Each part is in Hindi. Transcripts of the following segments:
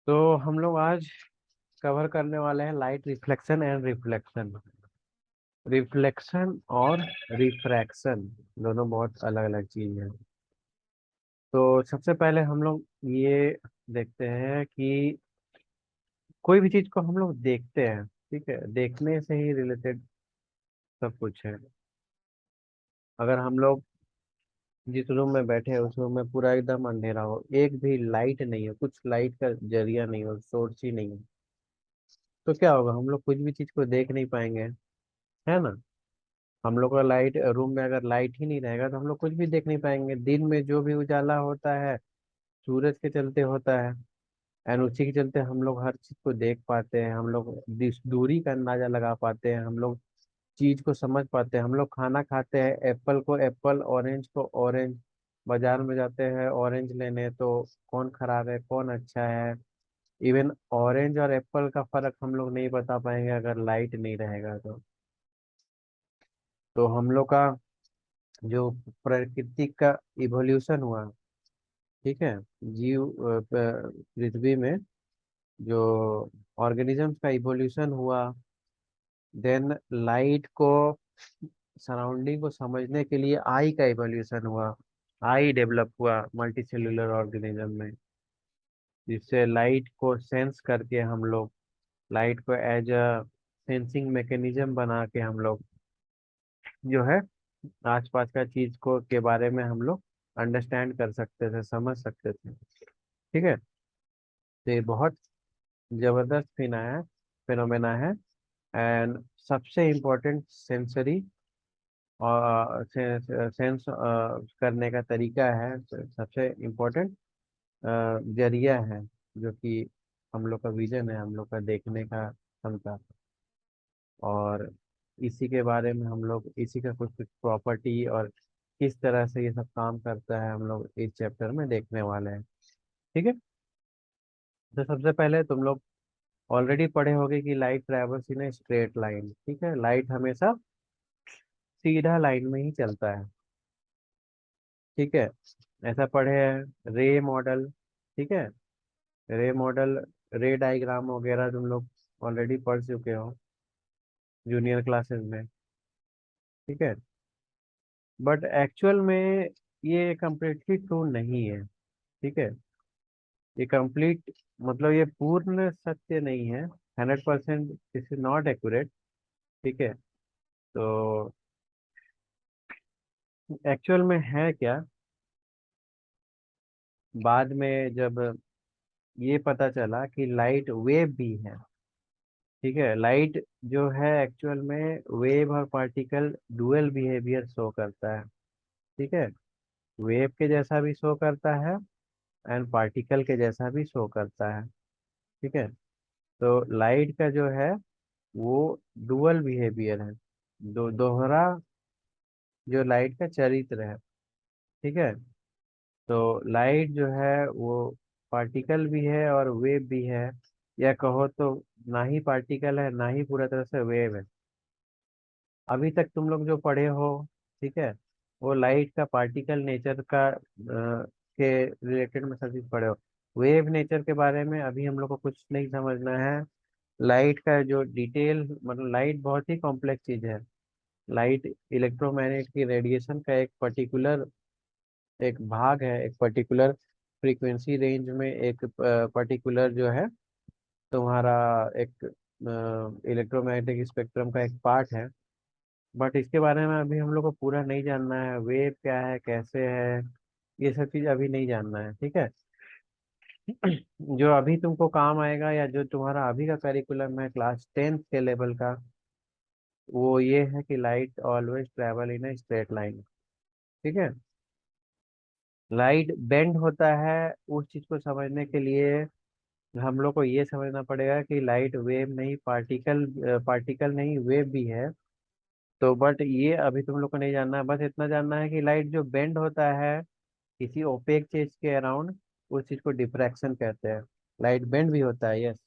तो हम लोग आज कवर करने वाले हैं light reflection and reflection. Reflection और रिफ्रैक्शन दोनों बहुत अलग अलग चीज हैं। तो सबसे पहले हम लोग ये देखते हैं कि कोई भी चीज को हम लोग देखते हैं, ठीक है, देखने से ही रिलेटेड सब कुछ है। अगर हम लोग जिस रूम में बैठे हैं उस रूम में पूरा एकदम अंधेरा हो, एक भी लाइट नहीं हो, कुछ लाइट का जरिया नहीं हो, सोर्स ही नहीं हो, तो क्या होगा? हम लोग कुछ भी चीज को देख नहीं पाएंगे, है ना। हम लोग का लाइट रूम में अगर लाइट ही नहीं रहेगा तो हम लोग कुछ भी देख नहीं पाएंगे। दिन में जो भी उजाला होता है सूरज के चलते होता है, एंड उसी के चलते हम लोग हर चीज को देख पाते हैं, हम लोग दूरी का अंदाजा लगा पाते हैं, हम लोग चीज को समझ पाते हैं। हम लोग खाना खाते हैं, एप्पल को एप्पल, ऑरेंज को ऑरेंज। बाजार में जाते हैं ऑरेंज लेने तो कौन खराब है कौन अच्छा है, इवन ऑरेंज और एप्पल का फर्क हम लोग नहीं बता पाएंगे अगर लाइट नहीं रहेगा तो हम लोग का जो प्रकृति का इवोल्यूशन हुआ, ठीक है, जीव पृथ्वी में जो ऑर्गेनिजम्स का इवोल्यूशन हुआ, देन लाइट को सराउंडिंग को समझने के लिए आई का इवोल्यूशन हुआ। आई डेवलप हुआ मल्टीसेल्यूलर ऑर्गेनिज्म में, जिससे लाइट को सेंस करके हम लोग लाइट को एज अ सेंसिंग मैकेनिज्म बना के हम लोग जो है आसपास का चीज को के बारे में हम लोग अंडरस्टैंड कर सकते थे, समझ सकते थे, ठीक है। तो ये बहुत जबरदस्त फिनोमेना है। एंड सबसे इम्पोर्टेंट सेंसरी और सेंस करने का तरीका है, सबसे इम्पोर्टेंट जरिया है, जो कि हम लोग का विजन है, हम लोग का देखने का क्षमता। और इसी के बारे में हम लोग इसी का कुछ कुछ प्रॉपर्टी और किस तरह से ये सब काम करता है हम लोग इस चैप्टर में देखने वाले हैं, ठीक है। तो सबसे पहले तुम लोग ऑलरेडी पढ़े होंगे कि light travels in a straight line, ठीक है, लाइट हमेशा सीधा लाइन में ही चलता है, ठीक है। ऐसा पढ़े हैं रे मॉडल, ठीक है। रे मॉडल, रे डायग्राम वगैरह तुम लोग ऑलरेडी पढ़ चुके हो जूनियर क्लासेस में, ठीक है। बट एक्चुअल में ये कम्प्लीटली ट्रू नहीं है, ठीक है। ये कंप्लीट मतलब ये पूर्ण सत्य नहीं है, 100% दिस इज नॉट एक्यूरेट, ठीक है। तो एक्चुअल में है क्या, बाद में जब ये पता चला कि लाइट वेव भी है, ठीक है। लाइट जो है एक्चुअल में वेव और पार्टिकल डुअल बिहेवियर शो करता है, ठीक है। वेव के जैसा भी शो करता है एंड पार्टिकल के जैसा भी शो करता है, ठीक है। तो लाइट का जो है वो डुअल बिहेवियर है, दोहरा जो लाइट का चरित्र है, ठीक है। तो लाइट जो है वो पार्टिकल भी है और वेव भी है, या कहो तो ना ही पार्टिकल है ना ही पूरा तरह से वेव है। अभी तक तुम लोग जो पढ़े हो, ठीक है, वो लाइट का पार्टिकल नेचर का के रिलेटेड में सब चीज पढ़े हो। वेव नेचर के बारे में अभी हम लोग को कुछ नहीं समझना है। लाइट का जो डिटेल मतलब लाइट बहुत ही कॉम्प्लेक्स चीज है। लाइट इलेक्ट्रोमैग्नेट की रेडिएशन का एक पर्टिकुलर एक भाग है, एक पर्टिकुलर फ्रीक्वेंसी रेंज में एक पर्टिकुलर जो है तुम्हारा एक इलेक्ट्रोमैग्नेटिक स्पेक्ट्रम का एक पार्ट है। बट इसके बारे में अभी हम लोग को पूरा नहीं जानना है, वेव क्या है कैसे है, ये सब चीज अभी नहीं जानना है, ठीक है। जो अभी तुमको काम आएगा या जो तुम्हारा अभी का करिकुलम है क्लास 10th के लेवल का, वो ये है कि light always travel in a straight line, ठीक है। लाइट बेंड होता है, उस चीज को समझने के लिए हम लोग को ये समझना पड़ेगा कि लाइट वेव नहीं, पार्टिकल नहीं, वेव भी है। तो बट ये अभी तुम लोग को नहीं जानना है, बस इतना जानना है कि लाइट जो बेंड होता है किसी ओपेक चीज के अराउंड, उस चीज को डिफ्रैक्शन कहते हैं। लाइट बेंड भी होता है, यस,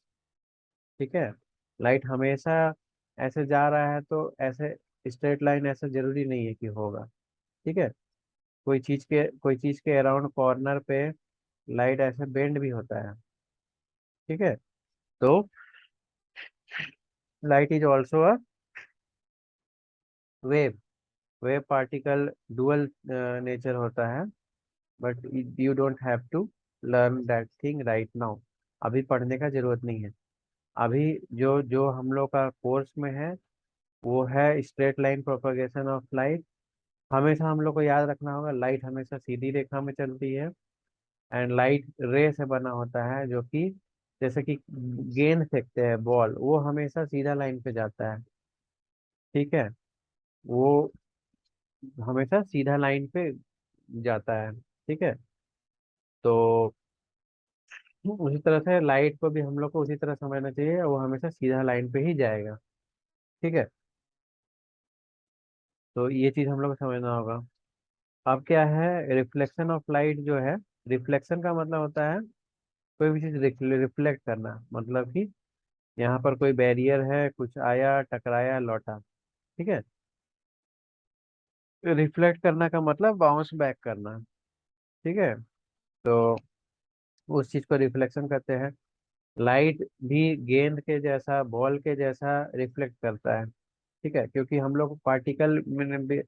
ठीक है। लाइट हमेशा ऐसे जा रहा है तो ऐसे स्ट्रेट लाइन ऐसा जरूरी नहीं है कि होगा, ठीक है। कोई चीज के अराउंड कॉर्नर पे लाइट ऐसे बेंड भी होता है, ठीक है। तो light is also a wave. Wave particle dual nature होता है, but you don't have to learn that thing right now. अभी पढ़ने का जरूरत नहीं है। अभी जो जो हम लोग का कोर्स में है वो है straight line propagation of light. हमेशा हम लोग को याद रखना होगा, लाइट हमेशा सीधी रेखा में चलती है। एंड लाइट रे से बना होता है, जो कि जैसे कि गेंद फेंकते हैं बॉल, वो हमेशा सीधा लाइन पे जाता है। ठीक है। वो हमेशा सीधा लाइन पे जाता है। ठीक है। तो उसी तरह से लाइट को भी हम लोग को उसी तरह समझना चाहिए, वो हमेशा सीधा लाइन पे ही जाएगा। ठीक है। तो ये चीज हम लोग को समझना होगा। अब क्या है रिफ्लेक्शन ऑफ लाइट जो है, रिफ्लेक्शन का मतलब होता है कोई भी चीज रिफ्लेक्ट करना, मतलब कि यहाँ पर कोई बैरियर है, कुछ आया टकराया लौटा। ठीक है। रिफ्लेक्ट करना का मतलब बाउंस बैक करना। ठीक है। तो उस चीज को रिफ्लेक्शन कहते हैं। लाइट भी गेंद के जैसा, बॉल के जैसा रिफ्लेक्ट करता है। ठीक है, क्योंकि हम लोग पार्टिकल में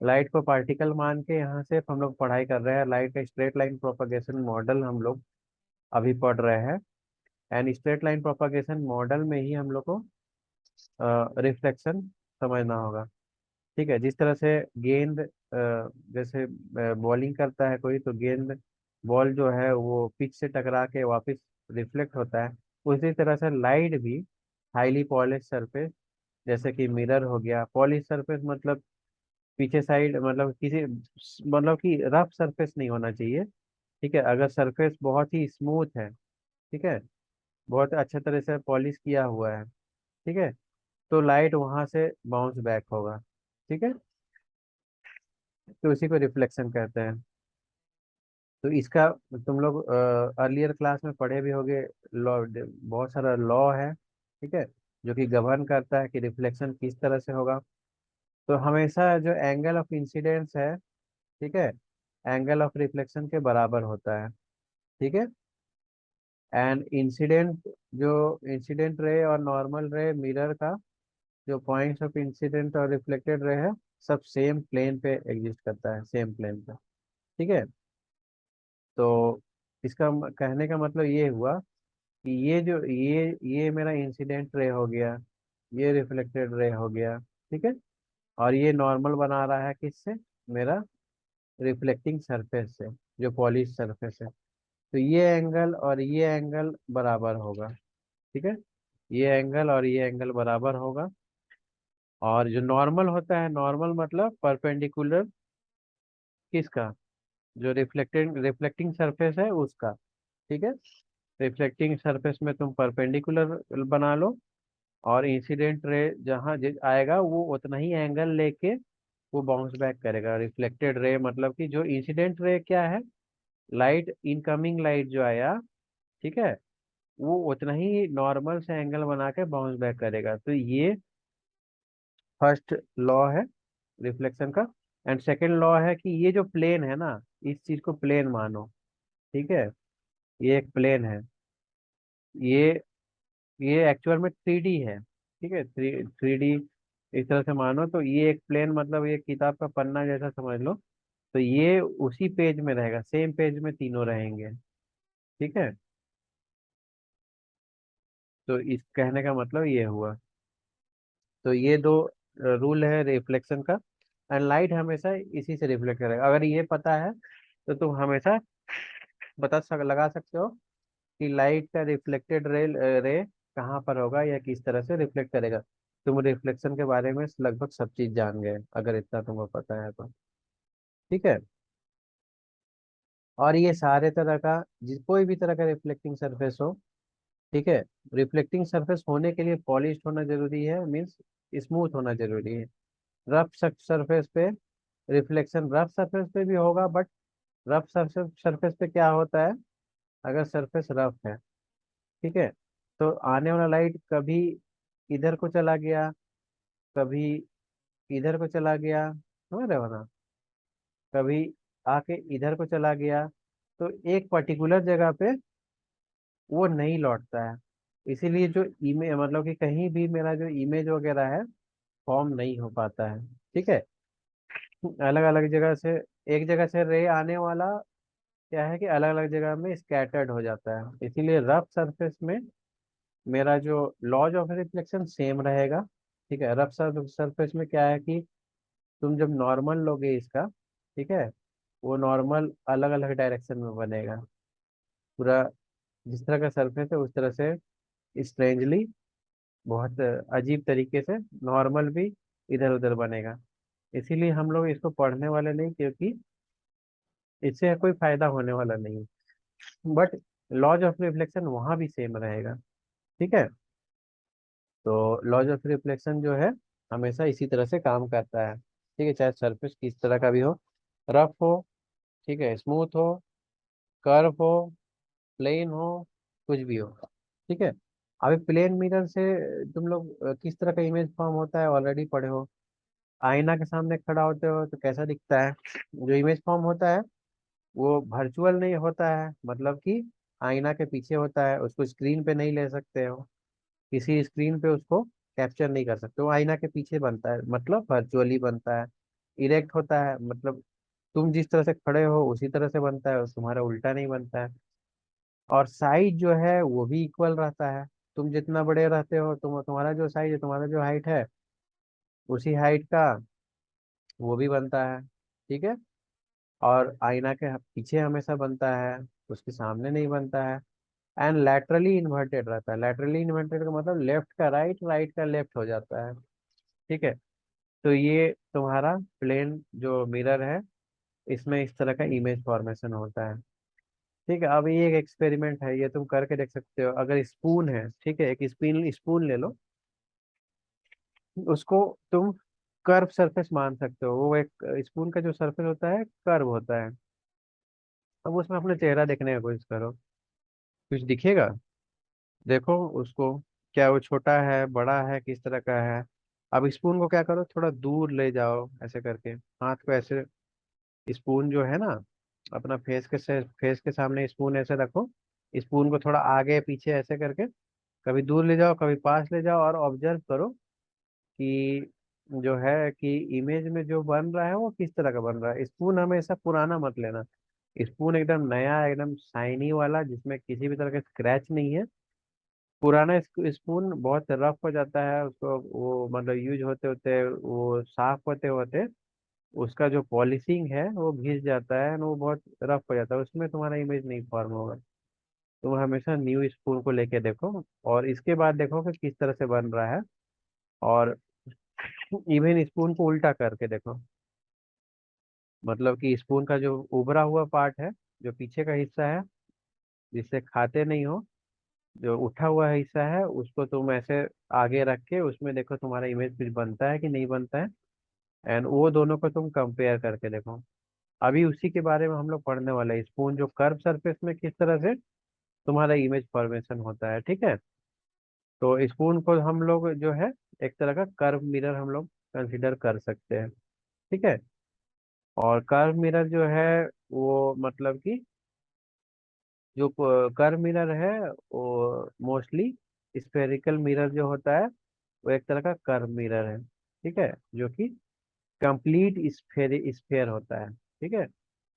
लाइट को पार्टिकल मान के यहाँ से हम लोग पढ़ाई कर रहे हैं। लाइट का स्ट्रेट लाइन प्रोपगेशन मॉडल हम लोग अभी पढ़ रहे हैं। And straight line propagation model में ही हम लोग को रिफ्लेक्शन समझना होगा। ठीक है। जिस तरह से गेंद जैसे बॉलिंग करता है कोई, तो गेंद बॉल जो है वो पिच से टकरा के वापस रिफ्लेक्ट होता है। उसी तरह से लाइट भी हाईली पॉलिश सरफेस, जैसे कि मिरर हो गया। पॉलिश सरफेस मतलब पीछे साइड, मतलब किसी, मतलब कि रफ सरफेस नहीं होना चाहिए। ठीक है। अगर सरफेस बहुत ही स्मूथ है, ठीक है, बहुत अच्छे तरह से पॉलिश किया हुआ है, ठीक है, तो लाइट वहां से बाउंस बैक होगा। ठीक है। तो इसी को रिफ्लेक्शन कहते हैं। तो इसका तुम लोग अर्लियर क्लास में पढ़े भी होगे। लॉ, बहुत सारा लॉ है, ठीक है, जो कि गवर्न करता है कि रिफ्लेक्शन किस तरह से होगा। तो हमेशा जो एंगल ऑफ इंसिडेंस है, ठीक है, एंगल ऑफ रिफ्लेक्शन के बराबर होता है। ठीक है। एंड इंसिडेंट, जो इंसिडेंट रे और नॉर्मल रे मिरर का जो पॉइंट्स ऑफ इंसिडेंट और रिफ्लेक्टेड रे है, सब सेम प्लेन पे एग्जिस्ट करता है, सेम प्लेन पे। ठीक है। तो इसका कहने का मतलब ये हुआ कि ये जो ये मेरा इंसिडेंट रे हो गया, ये रिफ्लेक्टेड रे हो गया। ठीक है। और ये नॉर्मल बना रहा है किससे, मेरा रिफ्लेक्टिंग सरफेस से, जो पॉलिश सरफेस है। तो ये एंगल और ये एंगल बराबर होगा। ठीक है। ये एंगल और ये एंगल बराबर होगा। और जो नॉर्मल होता है, नॉर्मल मतलब परपेंडिकुलर किसका, जो रिफ्लेक्टिंग रिफ्लेक्टिंग सरफेस है उसका। ठीक है। रिफ्लेक्टिंग सरफेस में तुम परपेंडिकुलर बना लो, और इंसिडेंट रे जहाँ आएगा वो उतना ही एंगल लेके वो बाउंस बैक करेगा। रिफ्लेक्टेड रे मतलब कि जो इंसिडेंट रे क्या है, लाइट इनकमिंग लाइट जो आया, ठीक है, वो उतना ही नॉर्मल से एंगल बना के बाउंस बैक करेगा। तो ये फर्स्ट लॉ है रिफ्लेक्शन का। एंड सेकंड लॉ है कि ये जो प्लेन है ना, इस चीज को प्लेन मानो। ठीक है। ये एक प्लेन है। ये ये एक्चुअल में 3D है। ठीक है। थ्री डी इस तरह से मानो, तो ये एक प्लेन मतलब ये किताब का पन्ना जैसा समझ लो। तो ये उसी पेज में रहेगा, सेम पेज में तीनों रहेंगे। ठीक है। तो इस कहने का मतलब ये हुआ। तो ये दो रूल है रिफ्लेक्शन का। एंड लाइट हमेशा इसी से रिफ्लेक्ट करेगा। अगर ये पता है तो तुम हमेशा लगा सकते हो कि लाइट का रिफ्लेक्टेड रे कहाँ पर होगा या किस तरह से रिफ्लेक्ट करेगा। तुम रिफ्लेक्शन के बारे में लगभग सब चीज जान गए अगर इतना तुमको पता है तो। ठीक है। और ये सारे तरह का, जिस कोई भी तरह का रिफ्लेक्टिंग सरफेस हो, ठीक है, रिफ्लेक्टिंग सरफेस होने के लिए पॉलिश होना जरूरी है, मीन्स स्मूथ होना जरूरी है। रफ सरफेस पे रिफ्लेक्शन रफ सरफेस पे भी होगा, बट रफ सरफेस सरफेस पे क्या होता है, अगर सरफेस रफ है, ठीक है, तो आने वाला लाइट कभी इधर को चला गया, कभी इधर को चला गया, समझ रहे हो ना, कभी आके इधर को चला गया। तो एक पर्टिकुलर जगह पे वो नहीं लौटता है। इसीलिए जो इमेज मतलब कि कहीं भी मेरा जो इमेज वगैरह है फॉर्म नहीं हो पाता है। ठीक है। अलग अलग जगह से, एक जगह से रे आने वाला क्या है कि अलग अलग जगह में स्कैटर्ड हो जाता है। इसीलिए रफ सरफेस में मेरा जो लॉज ऑफ रिफ्लेक्शन सेम रहेगा। ठीक है। रफ सरफेस में क्या है कि तुम जब नॉर्मल लोगे इसका, ठीक है, वो नॉर्मल अलग अलग डायरेक्शन में बनेगा पूरा। जिस तरह का सरफेस है उस तरह से स्ट्रेंजली, बहुत अजीब तरीके से नॉर्मल भी इधर उधर बनेगा। इसीलिए हम लोग इसको पढ़ने वाले नहीं, क्योंकि इससे कोई फायदा होने वाला नहीं। बट लॉज ऑफ रिफ्लेक्शन वहां भी सेम रहेगा। ठीक है। तो लॉज ऑफ रिफ्लेक्शन जो है हमेशा इसी तरह से काम करता है। ठीक है, चाहे सरफेस किस तरह का भी हो, रफ हो, ठीक है, स्मूथ हो, कर्व हो, प्लेन हो, कुछ भी हो। ठीक है। अभी प्लेन मिरर से तुम लोग किस तरह का इमेज फॉर्म होता है ऑलरेडी पढ़े हो। आईना के सामने खड़ा होते हो तो कैसा दिखता है, जो इमेज फॉर्म होता है वो वर्चुअल नहीं होता है, मतलब कि आईना के पीछे होता है, उसको स्क्रीन पे नहीं ले सकते हो, किसी स्क्रीन पे उसको कैप्चर नहीं कर सकते, वो आईना के पीछे बनता है, मतलब वर्चुअली बनता है। इरेक्ट होता है, मतलब तुम जिस तरह से खड़े हो उसी तरह से बनता है, तुम्हारा उल्टा नहीं बनता है। और साइज जो है वो भी इक्वल रहता है। तुम जितना बड़े रहते हो, तुम्हारा जो साइज है, तुम्हारा जो हाइट है, उसी हाइट का वो भी बनता है। ठीक है। और आईना के पीछे हमेशा बनता है, उसके सामने नहीं बनता है। एंड लैटरली इन्वर्टेड रहता है। लैटरली इन्वर्टेड का मतलब लेफ्ट का राइट, राइट का लेफ्ट हो जाता है। ठीक है। तो ये तुम्हारा प्लेन जो मिरर है, इसमें इस तरह का इमेज फॉर्मेशन होता है। ठीक है। अब ये एक एक्सपेरिमेंट है, ये तुम करके देख सकते हो। अगर स्पून है, ठीक है, एक स्पून स्पून ले लो, उसको तुम कर्व सरफेस मान सकते हो। वो एक स्पून का जो सरफेस होता है कर्व होता है। अब उसमें अपने चेहरा देखने की कोशिश करो, कुछ दिखेगा? देखो उसको, क्या वो छोटा है, बड़ा है, किस तरह का है। अब स्पून को क्या करो, थोड़ा दूर ले जाओ ऐसे करके, हाथ को ऐसे, स्पून जो है ना, अपना फेस के सामने स्पून ऐसे रखो। स्पून को थोड़ा आगे पीछे ऐसे करके कभी दूर ले जाओ, कभी पास ले जाओ, और ऑब्जर्व करो कि जो है कि इमेज में जो बन रहा है वो किस तरह का बन रहा है। स्पून हमेशा पुराना मत लेना, स्पून एकदम नया, एकदम शाइनी वाला, जिसमें किसी भी तरह का स्क्रैच नहीं है। पुराना स्पून बहुत रफ हो जाता है, उसको वो मतलब यूज होते होते, वो साफ होते होते उसका जो पॉलिशिंग है वो घिस जाता है, और वो बहुत रफ हो जाता है, उसमें तुम्हारा इमेज नहीं फॉर्म होगा। तुम हमेशा न्यू स्पून को लेके देखो, और इसके बाद देखो कि किस तरह से बन रहा है। और इवन स्पून को उल्टा करके देखो, मतलब कि स्पून का जो उभरा हुआ पार्ट है, जो पीछे का हिस्सा है जिससे खाते नहीं हो, जो उठा हुआ हिस्सा है उसको तुम ऐसे आगे रख के उसमें देखो तुम्हारा इमेज कुछ बनता है कि नहीं बनता है। एंड वो दोनों को तुम कंपेयर करके देखो। अभी उसी के बारे में हम लोग पढ़ने वाले हैं, स्पून जो कर्व सरफेस में किस तरह से तुम्हारा इमेज फॉर्मेशन होता है। ठीक है। तो स्पून को हम लोग जो है एक तरह का कर्व मिरर हम लोग कंसिडर कर सकते हैं। ठीक है। और कर्व मिरर जो है वो मतलब कि जो कर्व मिरर है वो मोस्टली स्फेरिकल मिरर जो होता है वो एक तरह का कर्व मिरर है। ठीक है। जो कि कंप्लीट स्फेयर होता है। ठीक है।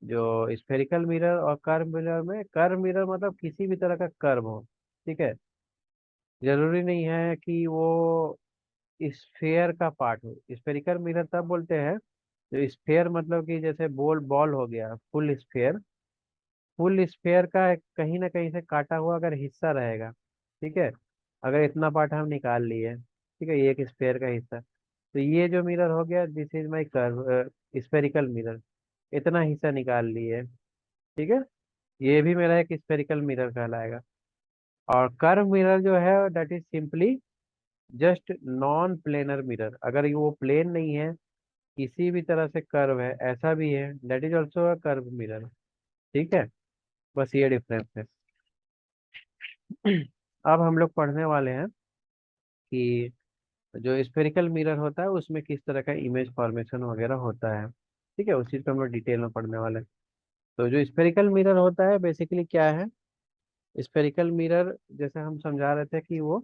जो स्फेरिकल मिरर और कर्व मिरर में, कर्व मिरर मतलब किसी भी तरह का कर्व हो। ठीक है। जरूरी नहीं है कि वो स्फेयर का पार्ट हो। स्फेरिकल मिरर तब बोलते हैं जो स्फेयर मतलब कि जैसे बॉल बॉल हो गया, फुल स्फेयर। फुल स्फेयर का कहीं ना कहीं से काटा हुआ अगर हिस्सा रहेगा, ठीक है, अगर इतना पार्ट हम निकाल लिए, ठीक है, ये एक स्फेयर का हिस्सा, तो ये जो मिरर हो गया, this is my curve spherical mirror, इतना हिस्सा निकाल लिए। ठीक है। ये भी मेरा एक स्फेरिकल मिरर कहलाएगा। और कर्व मिरर जो है that is simply just non planar mirror. अगर ये वो प्लेन नहीं है, किसी भी तरह से कर्व है, ऐसा भी है, that is also a curve mirror. ठीक है। बस ये डिफरेंस है। अब हम लोग पढ़ने वाले हैं कि जो स्फेरिकल मिरर होता है उसमें किस तरह का इमेज फॉर्मेशन वगैरह होता है। ठीक है, उस चीज को हम लोग डिटेल में पढ़ने वाले हैं। तो जो स्फेरिकल मिरर होता है बेसिकली क्या है, स्फेरिकल मिरर जैसे हम समझा रहे थे कि वो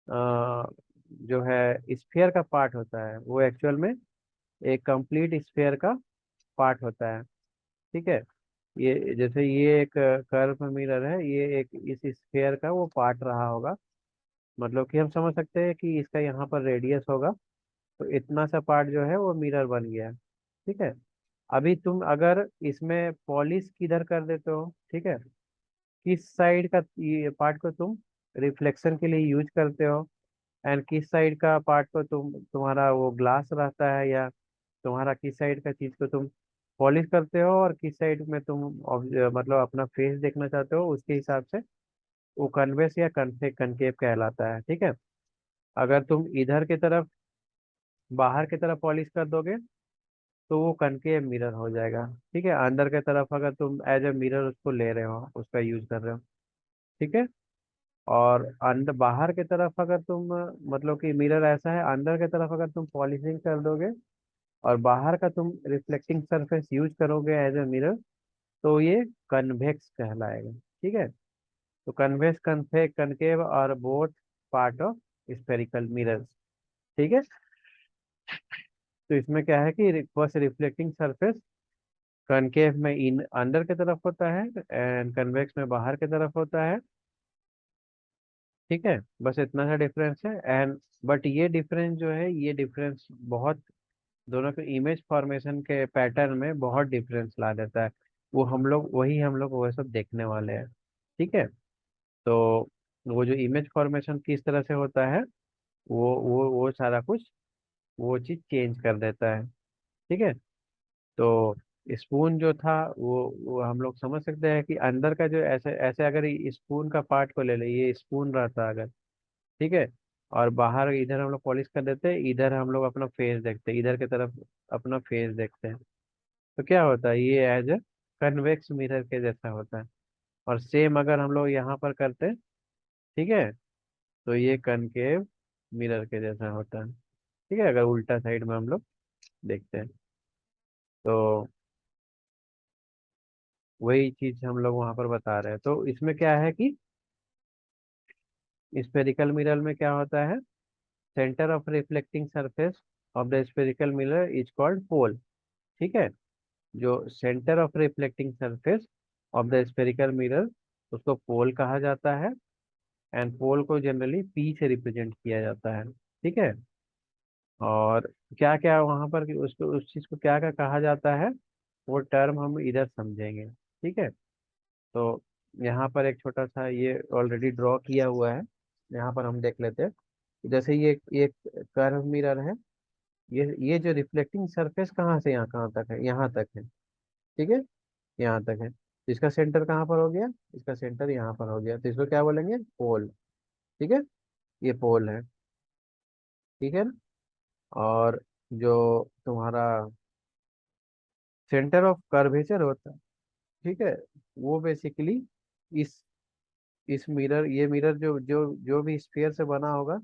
अ, जो है स्फीयर का पार्ट होता है, वो एक्चुअल में एक कंप्लीट स्फीयर का पार्ट होता है। ठीक है। ये जैसे ये एक कर्व मिरर है, ये एक इस स्फीयर का वो पार्ट रहा होगा। मतलब कि हम समझ सकते हैं कि इसका यहाँ पर रेडियस होगा, तो इतना सा पार्ट जो है वो मिरर बन गया है। ठीक है। अभी तुम अगर इसमें पॉलिश किधर कर देते हो, ठीक है, किस साइड का ये पार्ट को तुम रिफ्लेक्शन के लिए यूज करते हो, एंड किस साइड का पार्ट को तुम्हारा वो ग्लास रहता है, या तुम्हारा किस साइड का चीज को तुम पॉलिश करते हो, और किस साइड में तुम मतलब अपना फेस देखना चाहते हो, उसके हिसाब से वो कन्वेक्स या कनकेव कहलाता है। ठीक है। अगर तुम इधर की तरफ बाहर की तरफ पॉलिश कर दोगे तो वो कनकेव मिरर हो जाएगा। ठीक है। अंदर की तरफ अगर तुम एज ए मिरर उसको ले रहे हो, उसका यूज कर रहे हो। ठीक है। और अंदर बाहर की तरफ अगर तुम मतलब कि मिरर ऐसा है, अंदर की तरफ अगर तुम पॉलिशिंग कर दोगे और बाहर का तुम रिफ्लेक्टिंग सरफेस यूज करोगे एज ए मिरर, तो ये कन्वेक्स कहलाएगा। ठीक है। तो कन्वेक्स, कनकेव और both part of spherical mirrors. ठीक है। तो इसमें क्या है कि बस रिफ्लेक्टिंग सरफेस कनकेव में इन अंदर की तरफ होता है, एंड कन्वेक्स में बाहर की तरफ होता है। ठीक है। बस इतना सा डिफरेंस है। एंड बट ये डिफरेंस जो है, ये डिफरेंस बहुत दोनों के इमेज फॉर्मेशन के पैटर्न में बहुत डिफरेंस ला देता है। हम लोग वो सब देखने वाले हैं। ठीक है। तो वो जो इमेज फॉर्मेशन किस तरह से होता है, वो सारा कुछ वो चीज चेंज कर देता है। ठीक है। तो स्पून जो था वो हम लोग समझ सकते हैं कि अंदर का जो ऐसे ऐसे अगर स्पून का पार्ट को ले ले, ये स्पून रहता अगर, ठीक है, और बाहर इधर हम लोग पॉलिश कर देते हैं, इधर हम लोग अपना फेस देखते हैं, इधर की तरफ अपना फेस देखते हैं, तो क्या होता है, ये एज ए कन्वेक्स मिरर के जैसा होता है। और सेम अगर हम लोग यहाँ पर करते हैं, ठीक है, तो ये कनकेव मिरर के जैसा होता है। ठीक है, अगर उल्टा साइड में हम लोग देखते हैं, तो वही चीज हम लोग वहां पर बता रहे हैं। तो इसमें क्या है कि स्फेरिकल मिरर में क्या होता है, centre of reflecting surface of the spherical mirror is called pole. ठीक है। जो centre of reflecting surface of the spherical mirror, उसको पोल कहा जाता है। एंड पोल को जनरली पी से रिप्रेजेंट किया जाता है। ठीक है। और क्या क्या वहां पर उसको उस चीज को क्या क्या कहा जाता है, वो टर्म हम इधर समझेंगे। ठीक है। तो यहाँ पर एक छोटा सा ये ऑलरेडी ड्रॉ किया हुआ है, यहाँ पर हम देख लेते हैं। जैसे ये कर्व मिरर है, ये जो रिफ्लेक्टिंग सरफेस कहाँ से यहाँ कहाँ तक है, यहाँ तक है। ठीक है, यहाँ तक है। तो इसका सेंटर कहाँ पर हो गया, इसका सेंटर यहाँ पर हो गया, तो इसको क्या बोलेंगे, पोल। ठीक है, ये पोल है। ठीक है ना। और जो तुम्हारा सेंटर ऑफ कर्वेचर होता है, ठीक है, वो बेसिकली इस इस मिरर, ये मिरर जो भी स्फीयर से बना होगा,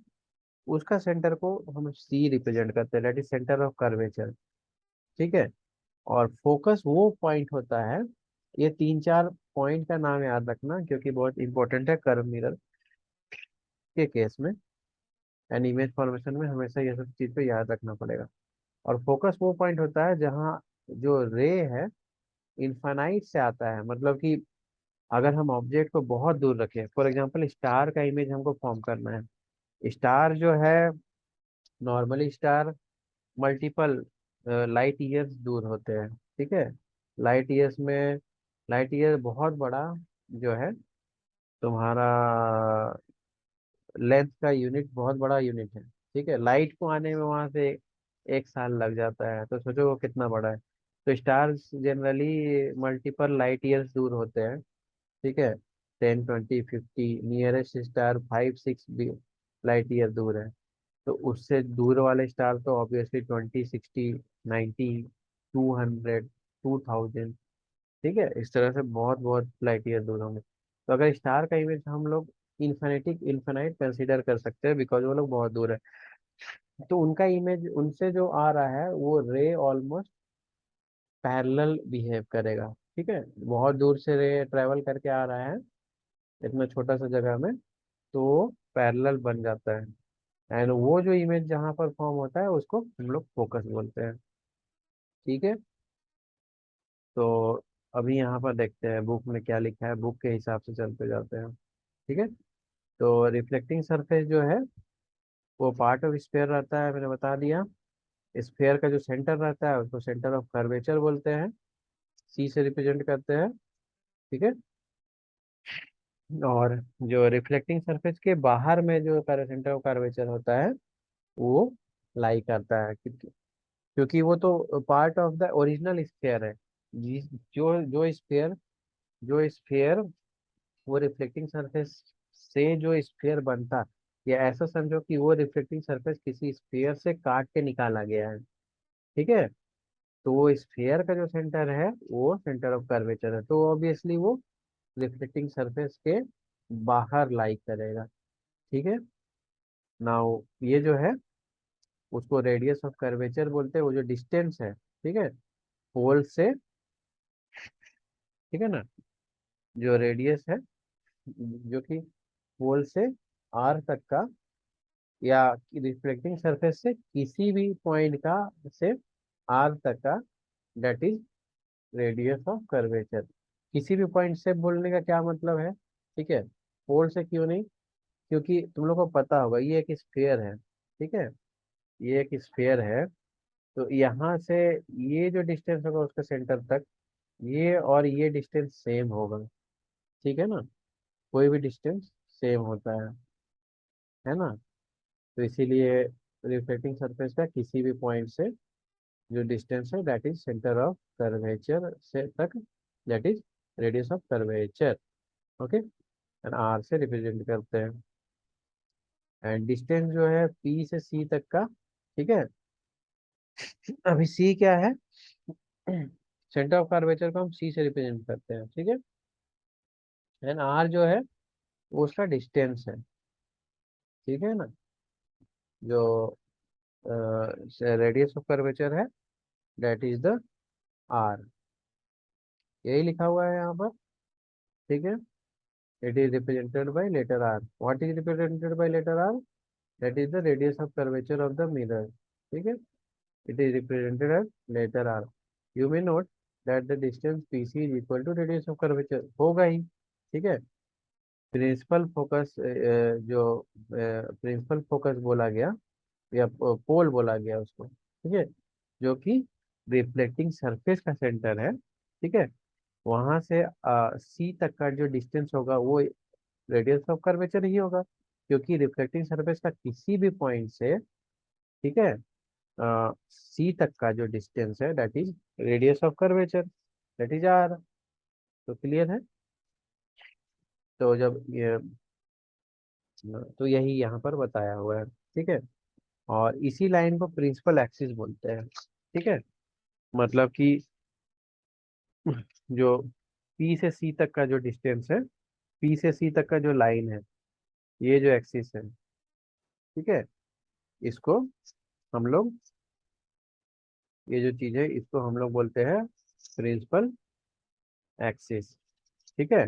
उसका सेंटर को हम सी रिप्रेजेंट करते हैं, that is centre of curvature. ठीक है। और फोकस वो पॉइंट होता है, ये तीन चार पॉइंट का नाम याद रखना क्योंकि बहुत इंपॉर्टेंट है कर्व मिरर के केस में, एंड इमेज फॉर्मेशन में हमेशा ये सब चीज को याद रखना पड़ेगा। और फोकस वो पॉइंट होता है जहाँ जो रे है इनफाइनाइट से आता है, मतलब कि अगर हम ऑब्जेक्ट को बहुत दूर रखें, फॉर एग्जांपल स्टार का इमेज हमको फॉर्म करना है। स्टार जो है, normally star multiple light years दूर होते हैं। ठीक है। लाइट ईयर्स में, लाइट ईयर बहुत बड़ा जो है तुम्हारा लेंथ का यूनिट, बहुत बड़ा यूनिट है। ठीक है, लाइट को आने में वहां से एक साल लग जाता है, तो सोचो वो कितना बड़ा है। तो stars generally multiple light years दूर होते हैं। ठीक है, 10, 20, 50, नियरेस्ट स्टार 5, 6 लाइट ईयर दूर है। तो उससे दूर वाले स्टार तो ऑब्वियसली 20, 60, 90, 200, 2000। ठीक है, इस तरह से बहुत बहुत लाइट ईयर दूर होंगे। तो अगर स्टार का इमेज हम लोग इन्फिनिटी इन्फिनाइट कंसीडर कर सकते हैं, बिकॉज वो लोग बहुत दूर है। तो उनका इमेज उनसे जो आ रहा है वो रे ऑलमोस्ट पैरेलल बिहेव करेगा। ठीक है, बहुत दूर से रे ट्रेवल करके आ रहा है, इतना छोटा सा जगह में, तो वो पैरेलल बन जाता है। एंड वो जो इमेज जहाँ पर फॉर्म होता है उसको हम लोग फोकस बोलते हैं। ठीक है। तो अभी यहाँ पर देखते हैं बुक में क्या लिखा है, बुक के हिसाब से चलते जाते हैं। ठीक है। तो रिफ्लेक्टिंग सरफेस जो है वो पार्ट ऑफ स्फेयर रहता है, मैंने बता दिया। स्फेयर का जो सेंटर रहता है उसको सेंटर ऑफ कर्वेचर बोलते हैं, सी से रिप्रेजेंट करते हैं। ठीक है। और जो रिफ्लेक्टिंग सरफेस के बाहर में जो सेंटर ऑफ कर्वेचर होता है वो लाई करता है, क्योंकि वो तो part of the original sphere है। जो जो स्फेयर वो रिफ्लेक्टिंग सरफेस से जो स्फेयर बनता, या ऐसा समझो कि वो रिफ्लेक्टिंग सरफेस किसी स्फेयर से काट के निकाला गया है। ठीक है। तो वो स्फेयर का जो सेंटर है वो सेंटर ऑफ कर्वेचर है, तो ऑब्वियसली वो रिफ्लेक्टिंग सरफेस के बाहर लाई करेगा। ठीक है। नाउ ये जो है उसको रेडियस ऑफ कर्वेचर बोलते हैं, वो जो डिस्टेंस है, ठीक है, पोल से, ठीक है ना, जो रेडियस है जो कि पोल से आर तक का, या रिफ्लेक्टिंग सरफेस से किसी भी पॉइंट का से आर तक का, that is radius of curvature. किसी भी पॉइंट से बोलने का क्या मतलब है, ठीक है, पोल से क्यों नहीं, क्योंकि तुम लोग को पता होगा ये एक स्फेयर है। ठीक है। ये एक स्फेयर है, तो यहाँ से ये जो डिस्टेंस होगा उसके सेंटर तक, ये और ये डिस्टेंस सेम होगा। ठीक है ना, कोई भी डिस्टेंस सेम होता है ना। तो इसीलिए रिफ्लेक्टिंग सरफेस का किसी भी पॉइंट से जो डिस्टेंस है that is centre of curvature से तक, that is radius of curvature. Okay. And R से रिप्रेजेंट करते हैं। एंड डिस्टेंस जो है पी से सी तक का, ठीक है, अभी सी क्या है, सेंटर ऑफ कर्वेचर को हम सी से रिप्रेजेंट करते हैं। ठीक है। एंड आर जो है वो उसका डिस्टेंस है। ठीक है ना, जो रेडियस ऑफ कर्वेचर है दैट इज द आर, यही लिखा हुआ है यहाँ पर। ठीक है। It is represented by letter R. What is represented by letter R? That is the radius of curvature of the mirror. ठीक है। It is represented as letter R. You may note that the distance P C is equal to radius of curvature होगा ही। ठीक है। प्रिंसिपल फोकस, जो प्रिंसिपल फोकस बोला गया या पोल बोला गया उसको, ठीक है, जो कि रिफ्लेक्टिंग सरफेस का सेंटर है, ठीक है, वहां से सी तक का जो डिस्टेंस होगा वो रेडियस ऑफ कर्वेचर ही होगा, क्योंकि रिफ्लेक्टिंग सरफेस का किसी भी पॉइंट से, ठीक है, सी तक का जो डिस्टेंस है that is radius of curvature, that is R. तो क्लियर है। तो जब ये, तो यही यहाँ पर बताया हुआ है। ठीक है। और इसी लाइन को प्रिंसिपल एक्सिस बोलते हैं। ठीक है। मतलब कि जो पी से सी तक का जो डिस्टेंस है, पी से सी तक का जो लाइन है, ये जो एक्सिस है, ठीक है, इसको हम लोग, ये जो चीज है इसको हम लोग बोलते हैं प्रिंसिपल एक्सिस। ठीक है।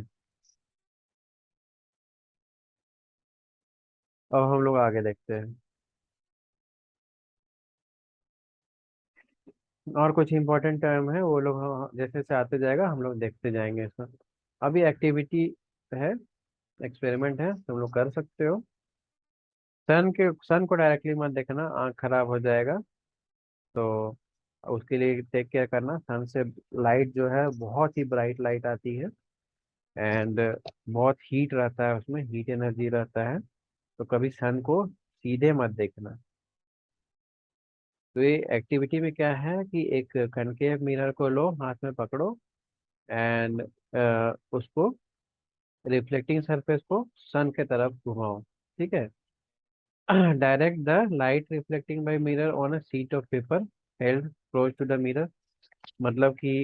अब हम लोग आगे देखते हैं और कुछ इंपॉर्टेंट टर्म है वो लोग जैसे से आते जाएगा हम लोग देखते जाएंगे इसमें। अभी एक्टिविटी है, एक्सपेरिमेंट है, तुम लोग कर सकते हो। सन को डायरेक्टली मत देखना, आँख खराब हो जाएगा। तो उसके लिए टेक केयर करना, सन से लाइट जो है बहुत ही ब्राइट लाइट आती है, एंड बहुत हीट रहता है, उसमें हीट एनर्जी रहता है। तो कभी सन को सीधे मत देखना। तो ये एक्टिविटी में क्या है कि एक कनकेव मिरर को लो, हाथ में पकड़ो, एंड उसको रिफ्लेक्टिंग सरफेस को सन के तरफ घुमाओ। ठीक है। Direct the light reflecting by mirror on a sheet of paper held close to the mirror. मतलब कि